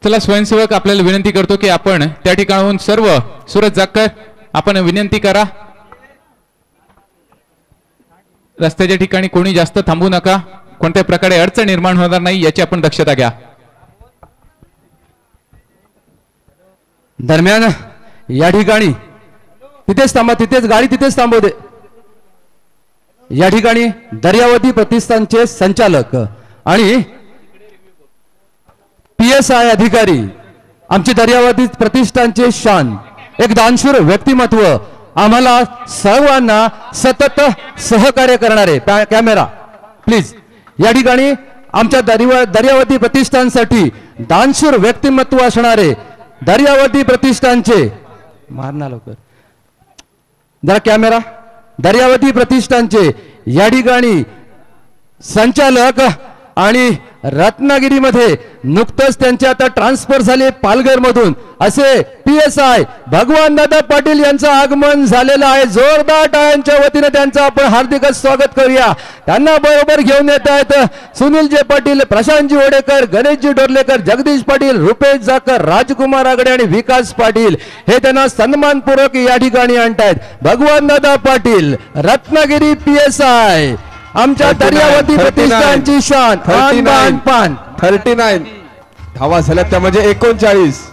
चला स्वयंसेवक आपल्याला विनंती करतो की आपण त्या ठिकाणाहून सर्व सूरज जाकर आपण विनंती करा, रस्त्याच्या ठिकाणी कोणी जास्त थांबू नका, कोणत्या प्रकारे अडचण निर्माण होणार नाही याची आपण दक्षता घ्या. दरम्यान या ठिकाणी तिथेच थांबा, तिथेच गाडी तिथेच थांबवू दे. या ठिकाणी दर्यावती प्रतिष्ठानचे संचालक आणि PSI अधिकारी, आमचे दर्यावती प्रतिष्ठानचे शान, एक दानशूर व्यक्तिमत्व, आम्हाला सर्वांना सतत सहकार्य करणारे. Camera please. या ठिकाणी आमच्या दर्यावती प्रतिष्ठानसाठी दानशूर व्यक्तिमत्व असणारे दर्यावती प्रतिष्ठानचे, मारना लवकर जरा कॅमेरा, दर्यावती प्रतिष्ठानचे या ठिकाणी संचालक आणि रत्नागिरीमध्ये नुकतंच त्यांचे आता ट्रान्सफर झाले पालघर मधून असे PSI भगवान दादा पाटील यांचं आगमन झालेलं आहे. जोरदार टाळ्यांच्या वतीने त्यांचं आपण हार्दिक स्वागत करूया. त्यांना बरोबर घेऊन येत आहेत सुनीलजी पाटील, प्रशांतजी ओडेकर, गणेशजी डोरलेकर, जगदीश पाटील, रुपेश जाकर, राजकुमार आगडे आणि विकास पाटील. हे त्यांना सन्मानपूर्वक या ठिकाणी आणतायत. भगवान दादा पाटील रत्नागिरी PSI आमच्या दर्यावती प्रतिष्ठानची शान. 39 धावा झाल्या त्या म्हणजे 39.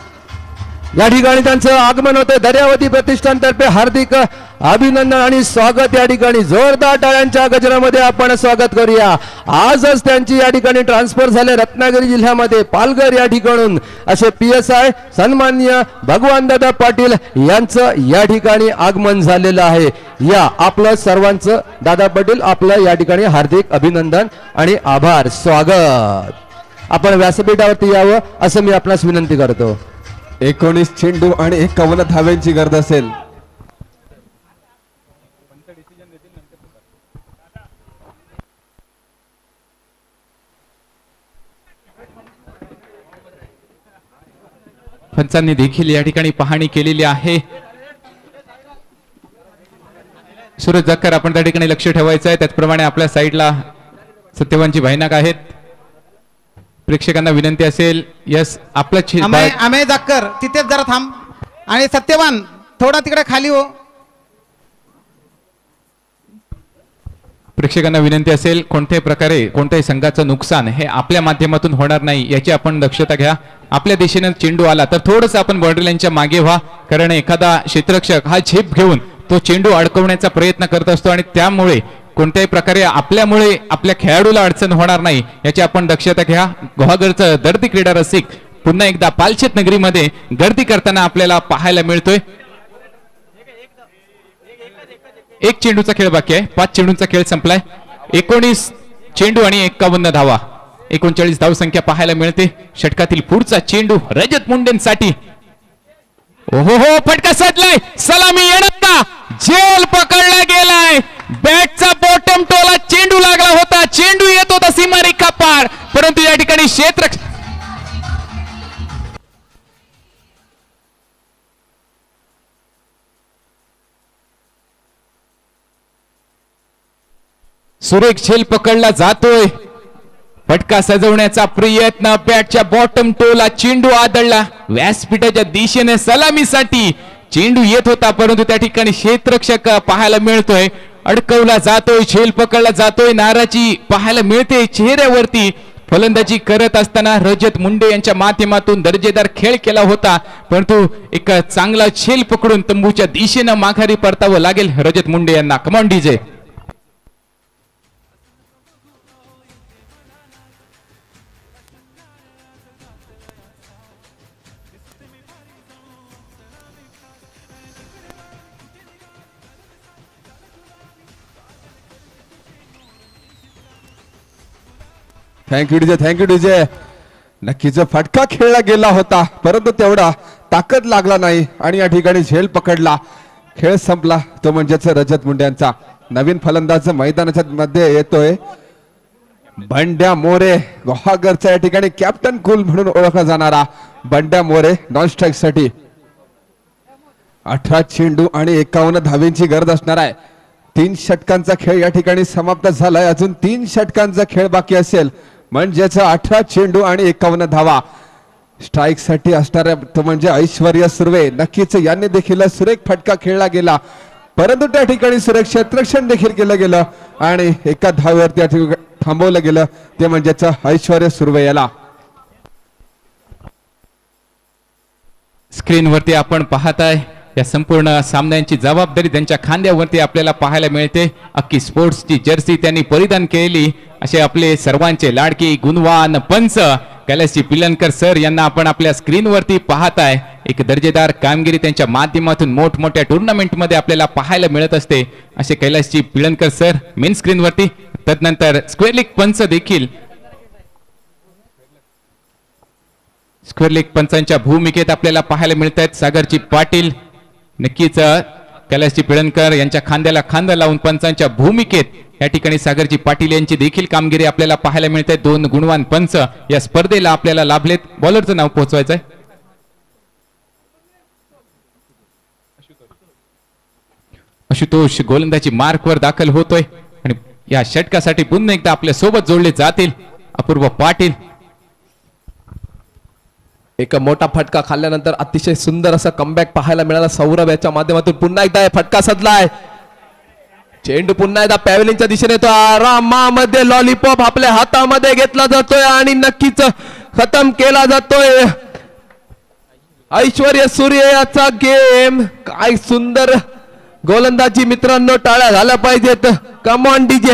या ठिकाणी त्यांचं आगमन होतं. दर्यावती प्रतिष्ठानतर्फे हार्दिक अभिनंदन आणि स्वागत. या ठिकाणी जोरदार टाळ्यांच्या गजरामध्ये आपण स्वागत करूया. आजच त्यांची या ठिकाणी ट्रान्सफर झाले रत्नागिरी जिल्ह्यामध्ये पालघर या ठिकाणून असे PSI सन्माननीय भगवानदादा पाटील यांचं या ठिकाणी आगमन झालेलं आहे. या आपलं सर्वांचं दादा पाटील आपलं या ठिकाणी हार्दिक अभिनंदन आणि आभार, स्वागत. आपण व्यासपीठावरती यावं असं मी आपणास विनंती करतो. 19 चेंडू आणि 51 धाव्यांची गरज असेल. पंचांनी देखील या ठिकाणी पाहणी केलेली आहे. सूरज जाकर आपण त्या ठिकाणी लक्ष ठेवायचं आहे. त्याचप्रमाणे आपल्या साईडला सत्यवानजी भाईनाक आहेत. प्रेक्षकांना विनंती असेल, यस आपलं अमेय जाकर तिथेच जरा थांब आणि सत्यवान थोडा तिकडे खाली हो. प्रेक्षकांना विनंती असेल, कोणत्याही प्रकारे कोणत्याही संघाचं नुकसान हे आपल्या माध्यमातून होणार नाही याची आपण दक्षता घ्या. आपल्या दिशेने चेंडू आला तर थोडंसं आपण बाउंड्री लाईनच्या मागे व्हा, कारण एखादा क्षेत्ररक्षक हा झेप घेऊन तो चेंडू अडकवण्याचा प्रयत्न करत असतो आणि त्यामुळे कोणत्याही प्रकारे आपल्यामुळे आपल्या खेळाडूला अडचण होणार नाही याची आपण दक्षता घ्या. गुहागरचं दर्दी क्रीडा रसिक पुन्हा एकदा पालशेत नगरीमध्ये गर्दी करताना आपल्याला पाहायला मिळतोय. एक चेंडूचा खेळ बाकी आहे. 5 चेंडूंचा खेळ संपलाय. 19 चेंडू आणि 51 धावा, 39 धावसंख्या पाहायला मिळते. षटकातील पुढचा चेंडू रजत मुंडेंसाठी. ओहो हो, फटका साधलाय. सलामी येणार का? झेल पकडला गेलाय. बॅटचा बॉटम टोला चेंडू लागला होता. चेंडू येत होता सीमारेखा पार, परंतु या ठिकाणी क्षेत्र सुरेख झेल पकडला जातोय. फटका सजवण्याचा प्रयत्न. बॅटच्या बॉटम टोला चेंडू आदळला. व्यासपीठाच्या दिशेने सलामीसाठी चेंडू येत होता, परंतु त्या ठिकाणी क्षेत्ररक्षक पाहायला मिळतोय. अडकवला जातोय, झेल पकडला जातोय. नाराजी पाहायला मिळते चेहऱ्यावरती. फलंदाजी करत असताना रजत मुंडे यांच्या माध्यमातून दर्जेदार खेळ केला होता, परंतु एक चांगला झेल पकडून तंबूच्या दिशेनं माघारी परतावं लागेल रजत मुंडे यांना. Come on DJ. Thank you DJ, thank you DJ. नक्कीच फटका खेळला गेला होता, परंतु तेवढा ताकद लागला नाही आणि या ठिकाणी झेल पकडला. खेळ संपला. तो म्हणजेच रजत मुंडे यांचा. नवीन फलंदाज मैदानाच्या मध्ये येतोय बंड्या मोरे. गुहागरचा या ठिकाणी कॅप्टन कूल म्हणून ओळखला जाणारा बंड्या मोरे नॉन स्ट्राईक साठी. 18 चेंडू आणि 51 धावेंची गरज असणार आहे. 3 षटकांचा खेळ या ठिकाणी समाप्त झालाय. अजून 3 षटकांचा खेळ बाकी असेल, म्हणजेच 18 चेंडू आणि 51 धावा स्ट्राईक साठी असणाऱ्या तो म्हणजे ऐश्वर्या सुर्वे. नक्कीच यांनी देखील सुरेख फटका खेळला गेला, परंतु त्या ठिकाणी सुरेख क्षेत्ररक्षण देखील केलं गेलं आणि एका धावेवरती थांबवलं गेलं. ते म्हणजेच ऐश्वर्या सुर्वे याला. स्क्रीनवरती आपण पाहताय या संपूर्ण सामन्यांची जबाबदारी त्यांच्या खांद्यावरती आपल्याला पाहायला मिळते. अक्की स्पोर्ट्सची जर्सी त्यांनी परिधान केलेली असे आपले सर्वांचे लाडके गुणवान पंच कैलासजी पिलनकर सर यांना आपण आपल्या स्क्रीनवरती पाहताय. एक दर्जेदार कामगिरी त्यांच्या माध्यमातून मोठमोठ्या टुर्नामेंटमध्ये आपल्याला पाहायला मिळत असते असे कैलासजी पिलनकर सर मेन स्क्रीनवरती. तदनंतर स्क्वेअर लेग पंच देखील स्क्वेअर लेग पंचांच्या भूमिकेत आपल्याला पाहायला मिळत आहेत. सागरजी पाटील. नक्कीच कैलासजी पिळणकर यांच्या खांद्याला खांदा लावून पंचांच्या भूमिकेत या ठिकाणी सागरजी पाटील यांची देखील कामगिरी आपल्याला पाहायला मिळते. 2 गुणवान पंच या स्पर्धेला आपल्याला लाभलेत. बॉलरचं नाव पोहोचवायचंय. आशुतोष गोलंदाजी मार्कवर दाखल होतोय आणि या षटकासाठी पुन्हा एकदा आपल्या सोबत जोडले जातील अपूर्व पाटील. एक मोठा फटका खाल्ल्यानंतर अतिशय सुंदर असा कमबॅक पाहायला मिळाला सौरभ याच्या माध्यमातून. पुन्हा एकदा फटका सदलाय. चेंडू पुन्हा एकदा पॅव्हलिनच्या दिशेने येतो. आरामामध्ये लॉलीपॉप आपल्या हातामध्ये घेतला जातोय आणि नक्कीच खतम केला जातोय. ऐश्वर्या सूर्य याचा गेम. काय सुंदर गोलंदाजी मित्रांनो. टाळ्या झाल्या पाहिजेत. कम on DJ.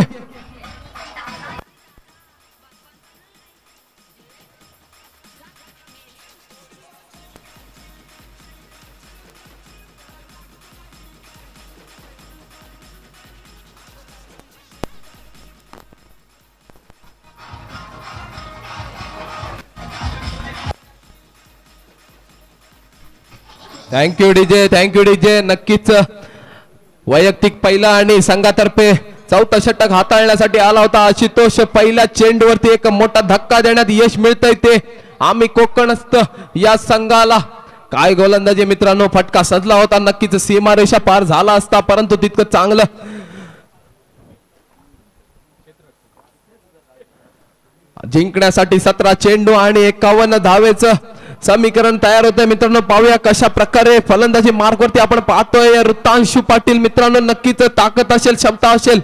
Thank you DJ, thank you DJ. नक्कीच वैयक्तिक पहिला आणि संघातर्फे 4था षटक हाताळण्यासाठी आला होता आशुतोष. पहिल्या चेंडूवरती एक मोठा धक्का देण्यात यश मिळतंय ते आम्ही कोकणस्थ या संघाला. काय गोलंदाजी मित्रांनो. फटका सजला होता. नक्कीच सीमारेषा पार झाला असता, परंतु तितकं चांगलं जिंकण्यासाठी 17 चेंडू आणि 51 धावेचं समीकरण तयार होतंय मित्रांनो. पाहूया कशा प्रकारे फलंदाजी मार्कवरती आपण पाहतोय ऋतांशु पाटील. मित्रांनो नक्कीच ताकद असेल, क्षमता असेल.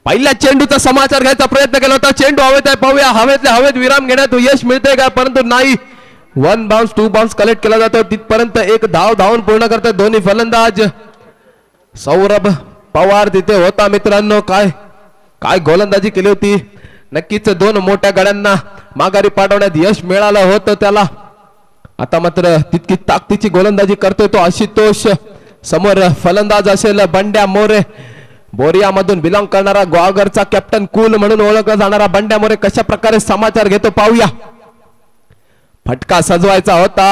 पहिल्या चेंडूचा समाचार घ्यायचा प्रयत्न केला होता. चेंडू हवेत आहे. पाहूया हवेतल्या हवेत विराम घेण्यात यश मिळतंय का, परंतु नाही. 1 बाउन्स 2 बाउन्स कलेक्ट केला जातो. तिथपर्यंत एक धाव धावून पूर्ण करतात दोन्ही फलंदाज. सौरभ पवार तिथे होता मित्रांनो. काय काय गोलंदाजी केली होती. नक्कीच दोन मोठ्या गड्यांना माघारी पाठवण्यात यश मिळालं होतं त्याला. आता मात्र तितकी ताकदीची गोलंदाजी करतोय तो आशुतोष. समोर फलंदाज असेल बंड्या मोरे. बोरिया मधून बिलॉंग करणारा ग्वागरचा कॅप्टन कूल म्हणून ओळखला जाणारा बंड्या मोरे कशा प्रकारे समाचार घेतो पाहूया. फटका सजवायचा होता.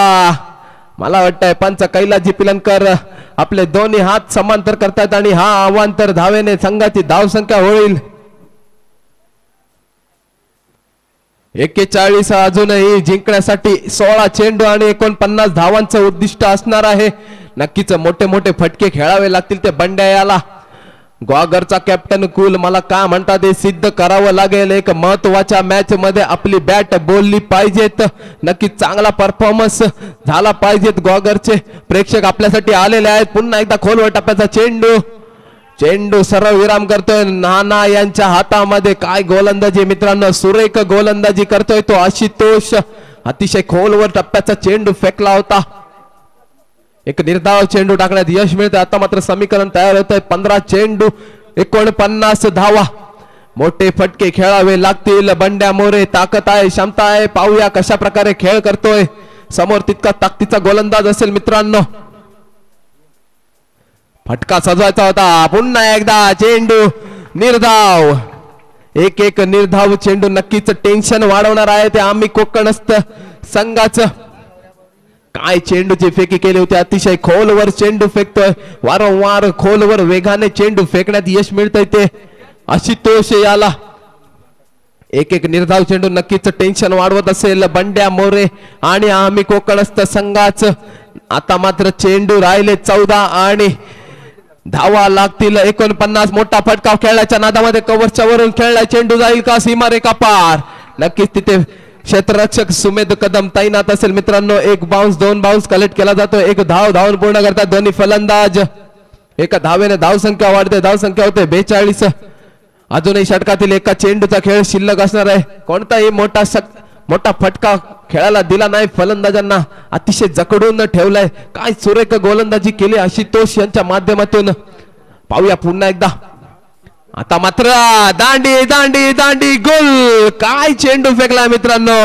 मला वाटतंय पंच कैलाजी पिलनकर आपले दोन्ही हात समांतर करतात आणि हा अवांतर धावेने संघाची धावसंख्या होईल 41. अजूनही जिंकण्यासाठी 16 चेंडू आणि 49 धावांचं उद्दिष्ट असणार आहे. नक्कीच मोठे मोठे फटके खेळावे लागतील ते बंड्या याला. ग्वागरचा कॅप्टन कूल मला काय म्हणतात ते सिद्ध करावं लागेल. एक महत्वाच्या मॅच मध्ये आपली बॅट बोलली पाहिजेत. नक्की चांगला परफॉर्मन्स झाला पाहिजेत. ग्वागरचे प्रेक्षक आपल्यासाठी आलेले आहेत. पुन्हा एकदा खोलवर टप्प्याचा चेंडू. चेंडू सरळ विराम करतोय नाना यांच्या हातामध्ये. काय गोलंदाजी मित्रांनो, सुरेख गोलंदाजी करतोय तो आशुतोष. अतिशय खोलवर टप्प्याचा चेंडू फेकला होता. एक निर्धाव चेंडू टाकण्यात यश मिळते. आता मात्र समीकरण तयार होत आहे. 15 चेंडू 49 धावा. मोठे फटके खेळावे लागतील. बंड्या मोरे ताकद आहे, क्षमता आहे. पाहूया कशा प्रकारे खेळ करतोय. समोर तितका ताकदीचा गोलंदाज असेल मित्रांनो. फटका सजवायचा होता. पुन्हा एकदा चेंडू निर्धाव. एक निर्धाव चेंडू नक्कीच टेन्शन वाढवणार आहे ते आम्ही कोकणस्थ संघाचं. काय चेंडूची फेकी केली होती. अतिशय खोलवर चेंडू फेकतोय. वारंवार खोलवर वेगाने चेंडू फेकण्यात यश मिळतंय ते आशुतोष याला. एक निर्धाव चेंडू नक्कीच टेन्शन वाढवत असेल बंड्या मोरे आणि आम्ही कोकणस्थ संघाच. आता मात्र चेंडू राहिले 14 आणि धावा लागतील 49. मोठा फटका खेळण्याच्या नादामध्ये कव्हरच्या वरून खेळला. चेंडू जाईल का सीमारेखा पार. नक्कीच तिथे क्षेत्ररक्षक सुमेध कदम तैनात असेल मित्रांनो. एक बाउन्स 2 बाउन्स कलेक्ट केला जातो. एक धावून पूर्ण करतात दोन्ही फलंदाज. एका धावेने धावसंख्या वाढते. धावसंख्या होते 42. अजूनही षटकातील एका चेंडूचा खेळ शिल्लक असणार आहे. कोणताही मोठा फटका खेळायला दिला नाही. फलंदाजांना अतिशय जकडून ठेवलाय. काय सुरेख गोलंदाजी केली आशुतोष यांच्या माध्यमातून. पाहूया पुन्हा एकदा. आता मात्र दांडी दांडी दांडी गोल. काय चेंडू फेकलाय मित्रांनो.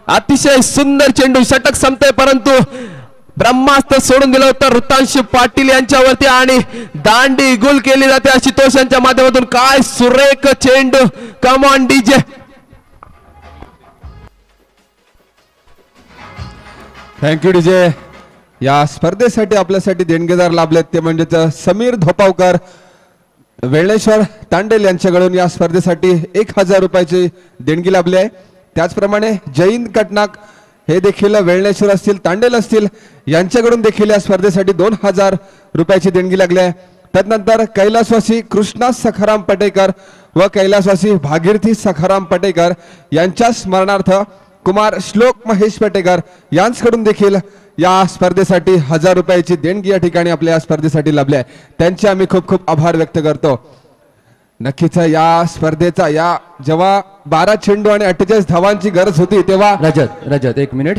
अतिशय सुंदर चेंडू. षटक संपते परंतु ब्रह्मास्त्र सोडून दिलं होतं ऋतांश पाटील यांच्यावरती आणि दांडी गोल केली जाते आशुतोष यांच्या माध्यमातून. काय सुरेख चेंडू. कम ऑन डीजे. Thank you DJ. या स्पर्धेसाठी आपल्यासाठी देणगीदार लाभलेत ते म्हणजेच समीर धोपावकर वेळेश्वर तांडेल यांच्याकडून या स्पर्धेसाठी 1000 रुपयाची देणगी लाभली आहे. त्याचप्रमाणे जैन कटनाक हे देखील वेळेश्वर असतील तांडेल असतील यांच्याकडून देखील या स्पर्धेसाठी 2000 रुपयाची देणगी लागली आहे. तदनंतर कैलासवासी कृष्णा सखाराम पटेकर व कैलासवासी भागीरथी सखाराम पटेकर यांच्या स्मरणार्थ कुमार श्लोक महेश पटेकर यांच्याकडून देखील या स्पर्धेसाठी 1000 रुपयाची देणगी या ठिकाणी आपल्या या स्पर्धेसाठी लाभली आहे. त्यांचे आम्ही खूप खूप आभार व्यक्त करतो. नक्कीच या स्पर्धेचा या जेव्हा 12 चेंडू आणि 48 धावांची गरज होती तेव्हा रजत 1 मिनिट.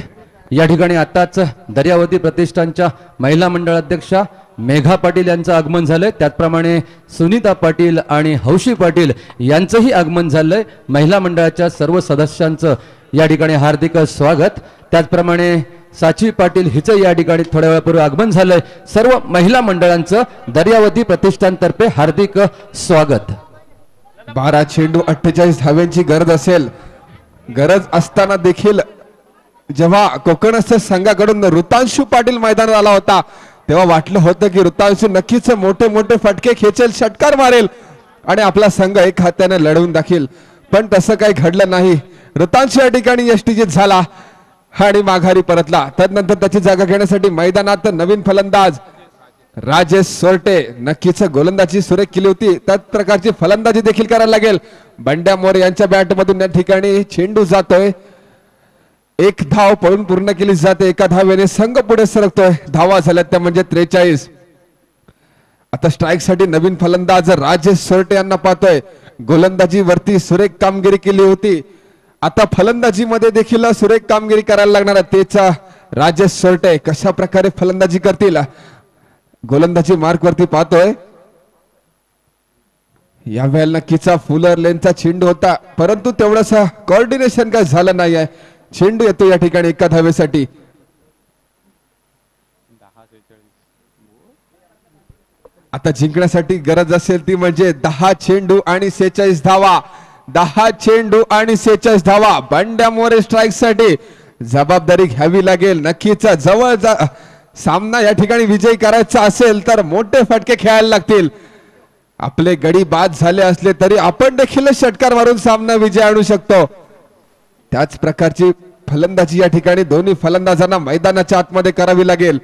या ठिकाणी आताच दर्यावती प्रतिष्ठानच्या महिला मंडळ अध्यक्षा मेघा पाटील यांचं आगमन झालंय. त्याचप्रमाणे सुनीता पाटील आणि हौशी पाटील यांचंही आगमन झालंय. महिला मंडळाच्या सर्व सदस्यांचं या ठिकाणी हार्दिक स्वागत. त्याचप्रमाणे साची पाटील हिचं या ठिकाणी थोड्या वेळापूर्वी आगमन झालंय. सर्व महिला मंडळांचं दर्यावती प्रतिष्ठानतर्फे हार्दिक स्वागत. 12 चेंडू 48 धाव्यांची गरज असेल. गरज असताना देखील जेव्हा कोकणस्थ संघाकडून ऋतांशू पाटील मैदानात आला होता तेव्हा वाटलं होतं की ऋतांशू नक्कीच मोठे मोठे फटके खेचेल, षटकार मारेल आणि आपला संघ एक हाताने लढवून दाखील. पण तसं काही घडलं नाही. ऋतांशू या ठिकाणी यष्टीजीत झाला आणि माघारी परतला. तदनंतर त्याची जागा घेण्यासाठी मैदानात नवीन फलंदाज राजेश सोरटे. नक्कीच गोलंदाजी सुरेख केली होती. त्याच प्रकारची फलंदाजी देखील करायला लागेल. बंड्या मोरे यांच्या बॅटमधून या ठिकाणी चेंडू जातोय. 1 धाव पळून पूर्ण केली जाते. एका धावेने संघ पुढे सरकतोय. धावा झाल्या त्या म्हणजे 43. आता स्ट्राईक साठी नवीन फलंदाज राजेश सोरटे यांना पाहतोय. गोलंदाजी वरती सुरेख कामगिरी केली होती. आता फलंदाजी मध्ये देखील सुरेख कामगिरी करायला लागणार तेच राजेश सोरटे. कशा प्रकारे फलंदाजी करतील गोलंदाजी मार्क वरती पाहतोय. यावेळेला नक्कीचा फुलर लेनचा चेंडू होता, परंतु तेवढासा कोऑर्डिनेशन काय झालं नाही आहे. चेंडू येतो या ठिकाणी एका धावेसाठी. आता जिंकण्यासाठी गरज असेल ती म्हणजे 10 चेंडू आणि 46 धावा. 10 चेंडू आणि 46 धावा. बंड्या मोरे स्ट्राईक साठी जबाबदारी घ्यावी लागेल. नक्कीच जवळ सामना या ठिकाणी विजयी करायचा असेल तर मोठे फटके खेळायला लागतील. आपले गडी बाद झाले असले तरी आपण देखील षटकार मारून सामना विजय आणू शकतो. त्याच प्रकारची फलंदाजी या ठिकाणी दोन्ही फलंदाजांना मैदानाच्या आतमध्ये करावी लागेल.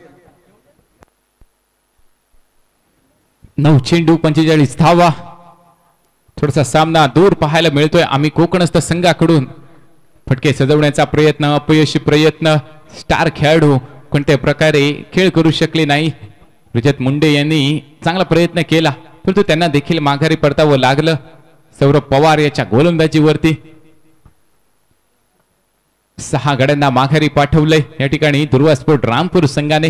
9 चेंडू 45 धावा. थोडासा सामना दूर पाहायला मिळतोय. आम्ही कोकणस्थ संघाकडून फटके सजवण्याचा प्रयत्न, अपयशी प्रयत्न. स्टार खेळाडू कोणत्या प्रकारे खेळ करू शकले नाही. रजत मुंडे यांनी चांगला प्रयत्न केला, परंतु त्यांना देखील माघारी परतावं लागलं. सौरभ पवार याच्या गोलंदाजीवरती 6 गड्यांना माघारी पाठवलंय. या ठिकाणी दुर्वा स्पोर्ट रामपूर संघाने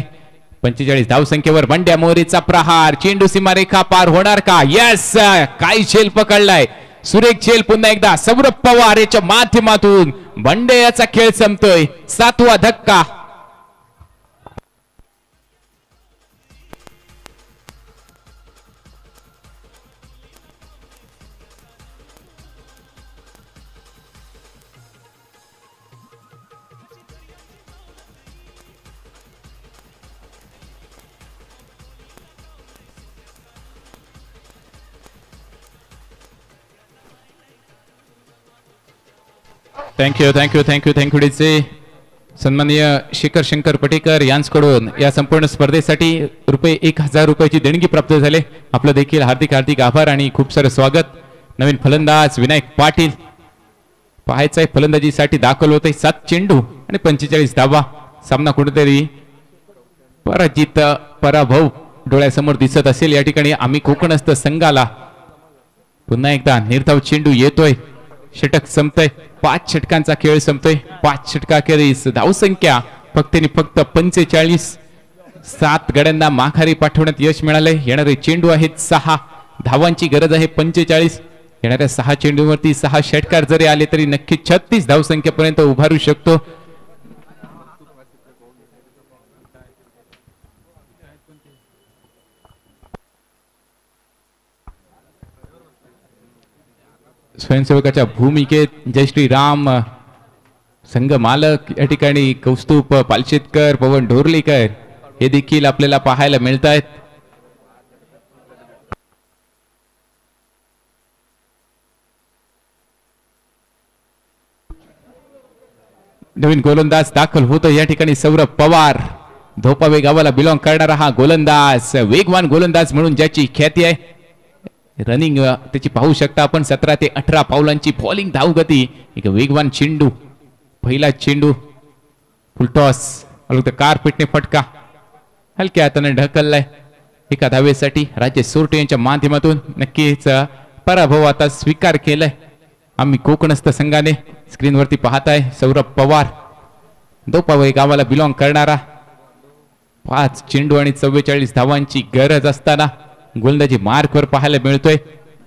45 धावसंख्येवर बंड्या मोरेचा प्रहार. चेंडू सीमारेखा पार होणार का? यस, काय झेल पकडलाय. सुरेख झेल पुन्हा एकदा सौरभ पवार याच्या माध्यमातून बंडे याचा खेळ संपतोय. 7वा धक्का. Thank you DJ. सन्माननीय शेखर शंकर पटेकर यांच्याकडून या संपूर्ण स्पर्धेसाठी ₹1000 देणगी प्राप्त झाले. आपलं देखील हार्दिक हार्दिक आभार आणि खूप सारं स्वागत. नवीन फलंदाज विनायक पाटील पाहायचंय, फलंदाजीसाठी दाखल होते. 7 चेंडू आणि 45 धावा. सामना कुठेतरी पराभव डोळ्यासमोर दिसत असेल. या ठिकाणी आम्ही कोकणस्थ संघाला पुन्हा एकदा निर्धाव चेंडू येतोय. षटक संपतय. 5 षटकांचा खेळ संपतोय. 5 षटकाखेरीस धावसंख्या फक्त 45. 7 गड्यांना माघारी पाठवण्यात यश मिळाले. येणारे चेंडू आहेत 6. धावांची गरज आहे 45. येणाऱ्या 6 चेंडूवरती 6 षटकार जरी आले तरी नक्की 36 धावसंख्येपर्यंत उभारू शकतो. स्वयंसेवकाच्या भूमिकेत जय श्री राम संघ मालक या ठिकाणी कौस्तुभ पालशेतकर, पवन ढोरलीकर हे देखील आपल्याला पाहायला मिळत आहेत. नवीन गोलंदाज दाखल होतो या ठिकाणी सौरभ पवार. धोपावे गावाला बिलॉंग करणारा हा गोलंदाज, वेगवान गोलंदाज म्हणून ज्याची ख्याती आहे. रनिंग त्याची पाहू शकता आपण. 17 ते 18 पावलांची बॉलिंग धावगती. एक वेगवान चेंडू. पहिला चेंडू फुलटॉस कारपेटने फटका हलक्या हाताने ढकललाय. एका धावेसाठी राजेश सोरटे यांच्या माध्यमातून नक्कीच पराभव आता स्वीकार केलाय आम्ही कोकणस्थ संघाने. स्क्रीनवरती पाहताय सौरभ पवार, दोपावे गावाला बिलॉंग करणारा. 5 चेंडू आणि 44 धावांची गरज असताना गोलंदाजी मार्कवर पाहायला मिळतोय.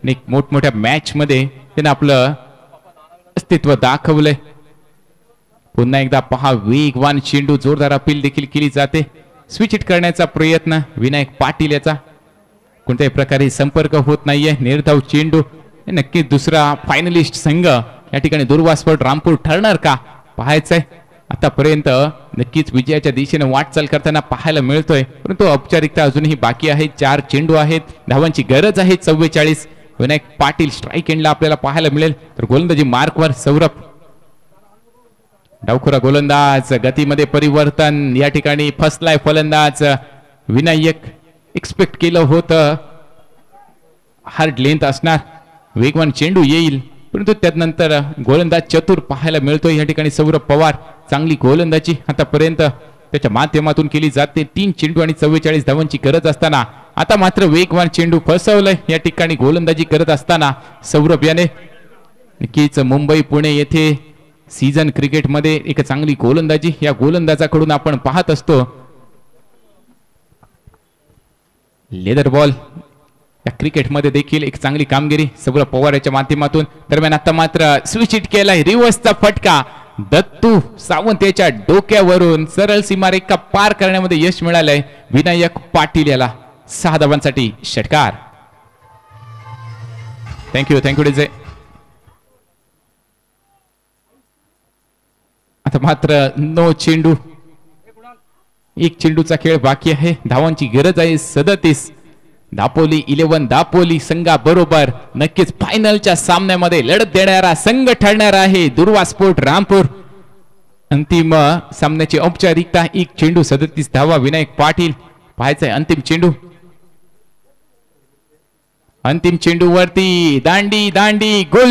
एक मोठमोठ्या मॅच मध्ये त्याने आपलं अस्तित्व दाखवलंय. पुन्हा एकदा पहा, वेगवान चेंडू, जोरदार अपील देखील केली जाते. स्विच हिट करण्याचा प्रयत्न विनायक पाटील याचा कोणत्याही प्रकारे संपर्क होत नाहीये. निर्धाव चेंडू. नक्की दुसरा फायनलिस्ट संघ या ठिकाणी दुर्वा स्पोर्ट रामपूर ठरणार का पाहायचंय. आतापर्यंत नक्कीच विजयाच्या दिशेने वाटचाल करताना पाहायला मिळतोय, परंतु औपचारिकता अजूनही बाकी आहे. 4 चेंडू आहेत, धावांची गरज आहे 44. विनायक पाटील स्ट्राईक एंडला आपल्याला पाहायला मिळेल. तर गोलंदाजी मार्कवर सौरभ. डावखुरा गोलंदाज, गतीमध्ये परिवर्तन या ठिकाणी फसलाय फलंदाज विनायक. एक्सपेक्ट केलं होतं हार्ड लेंथ असणार, वेगवान चेंडू येईल, परंतु त्यानंतर गोलंदाज चतुर पाहायला मिळतोय या ठिकाणी सौरभ पवार. चांगली गोलंदाजी आतापर्यंत त्याच्या माध्यमातून केली जाते. 3 चेंडू आणि 44 धावांची गरज असताना आता मात्र वेगवान चेंडू फसवलंय या ठिकाणी गोलंदाजी करत असताना सौरभ याने. नक्कीच मुंबई पुणे येथे सीझन क्रिकेटमध्ये एक चांगली गोलंदाजी या गोलंदाजाकडून आपण पाहत असतो. लेदर बॉल या क्रिकेटमध्ये देखील एक चांगली कामगिरी सौरभ पवार याच्या माध्यमातून. दरम्यान आता मात्र स्विच हिट केलाय, रिव्हर्सचा फटका दत्तू सावंत याच्या डोक्यावरून सरळ सीमारेखा पार करण्यामध्ये यश मिळालंय विनायक पाटील याला. 6 धावांसाठी षटकार. Thank you DJ. आता मात्र नो चेंडू, एक चेंडूचा खेळ बाकी आहे. धावांची गरज आहे 37. दापोली 11 दापोली संघाबरोबर नक्कीच फायनलच्या सामन्यामध्ये लढत देणारा संघ ठरणार आहे दुर्वा स्पोर्ट रामपूर. अंतिम सामन्याची औपचारिकता, एक चेंडू 37 धावा. विनायक पाटील पाहायचंय अंतिम चेंडू. अंतिम चेंडूवरती दांडी गोल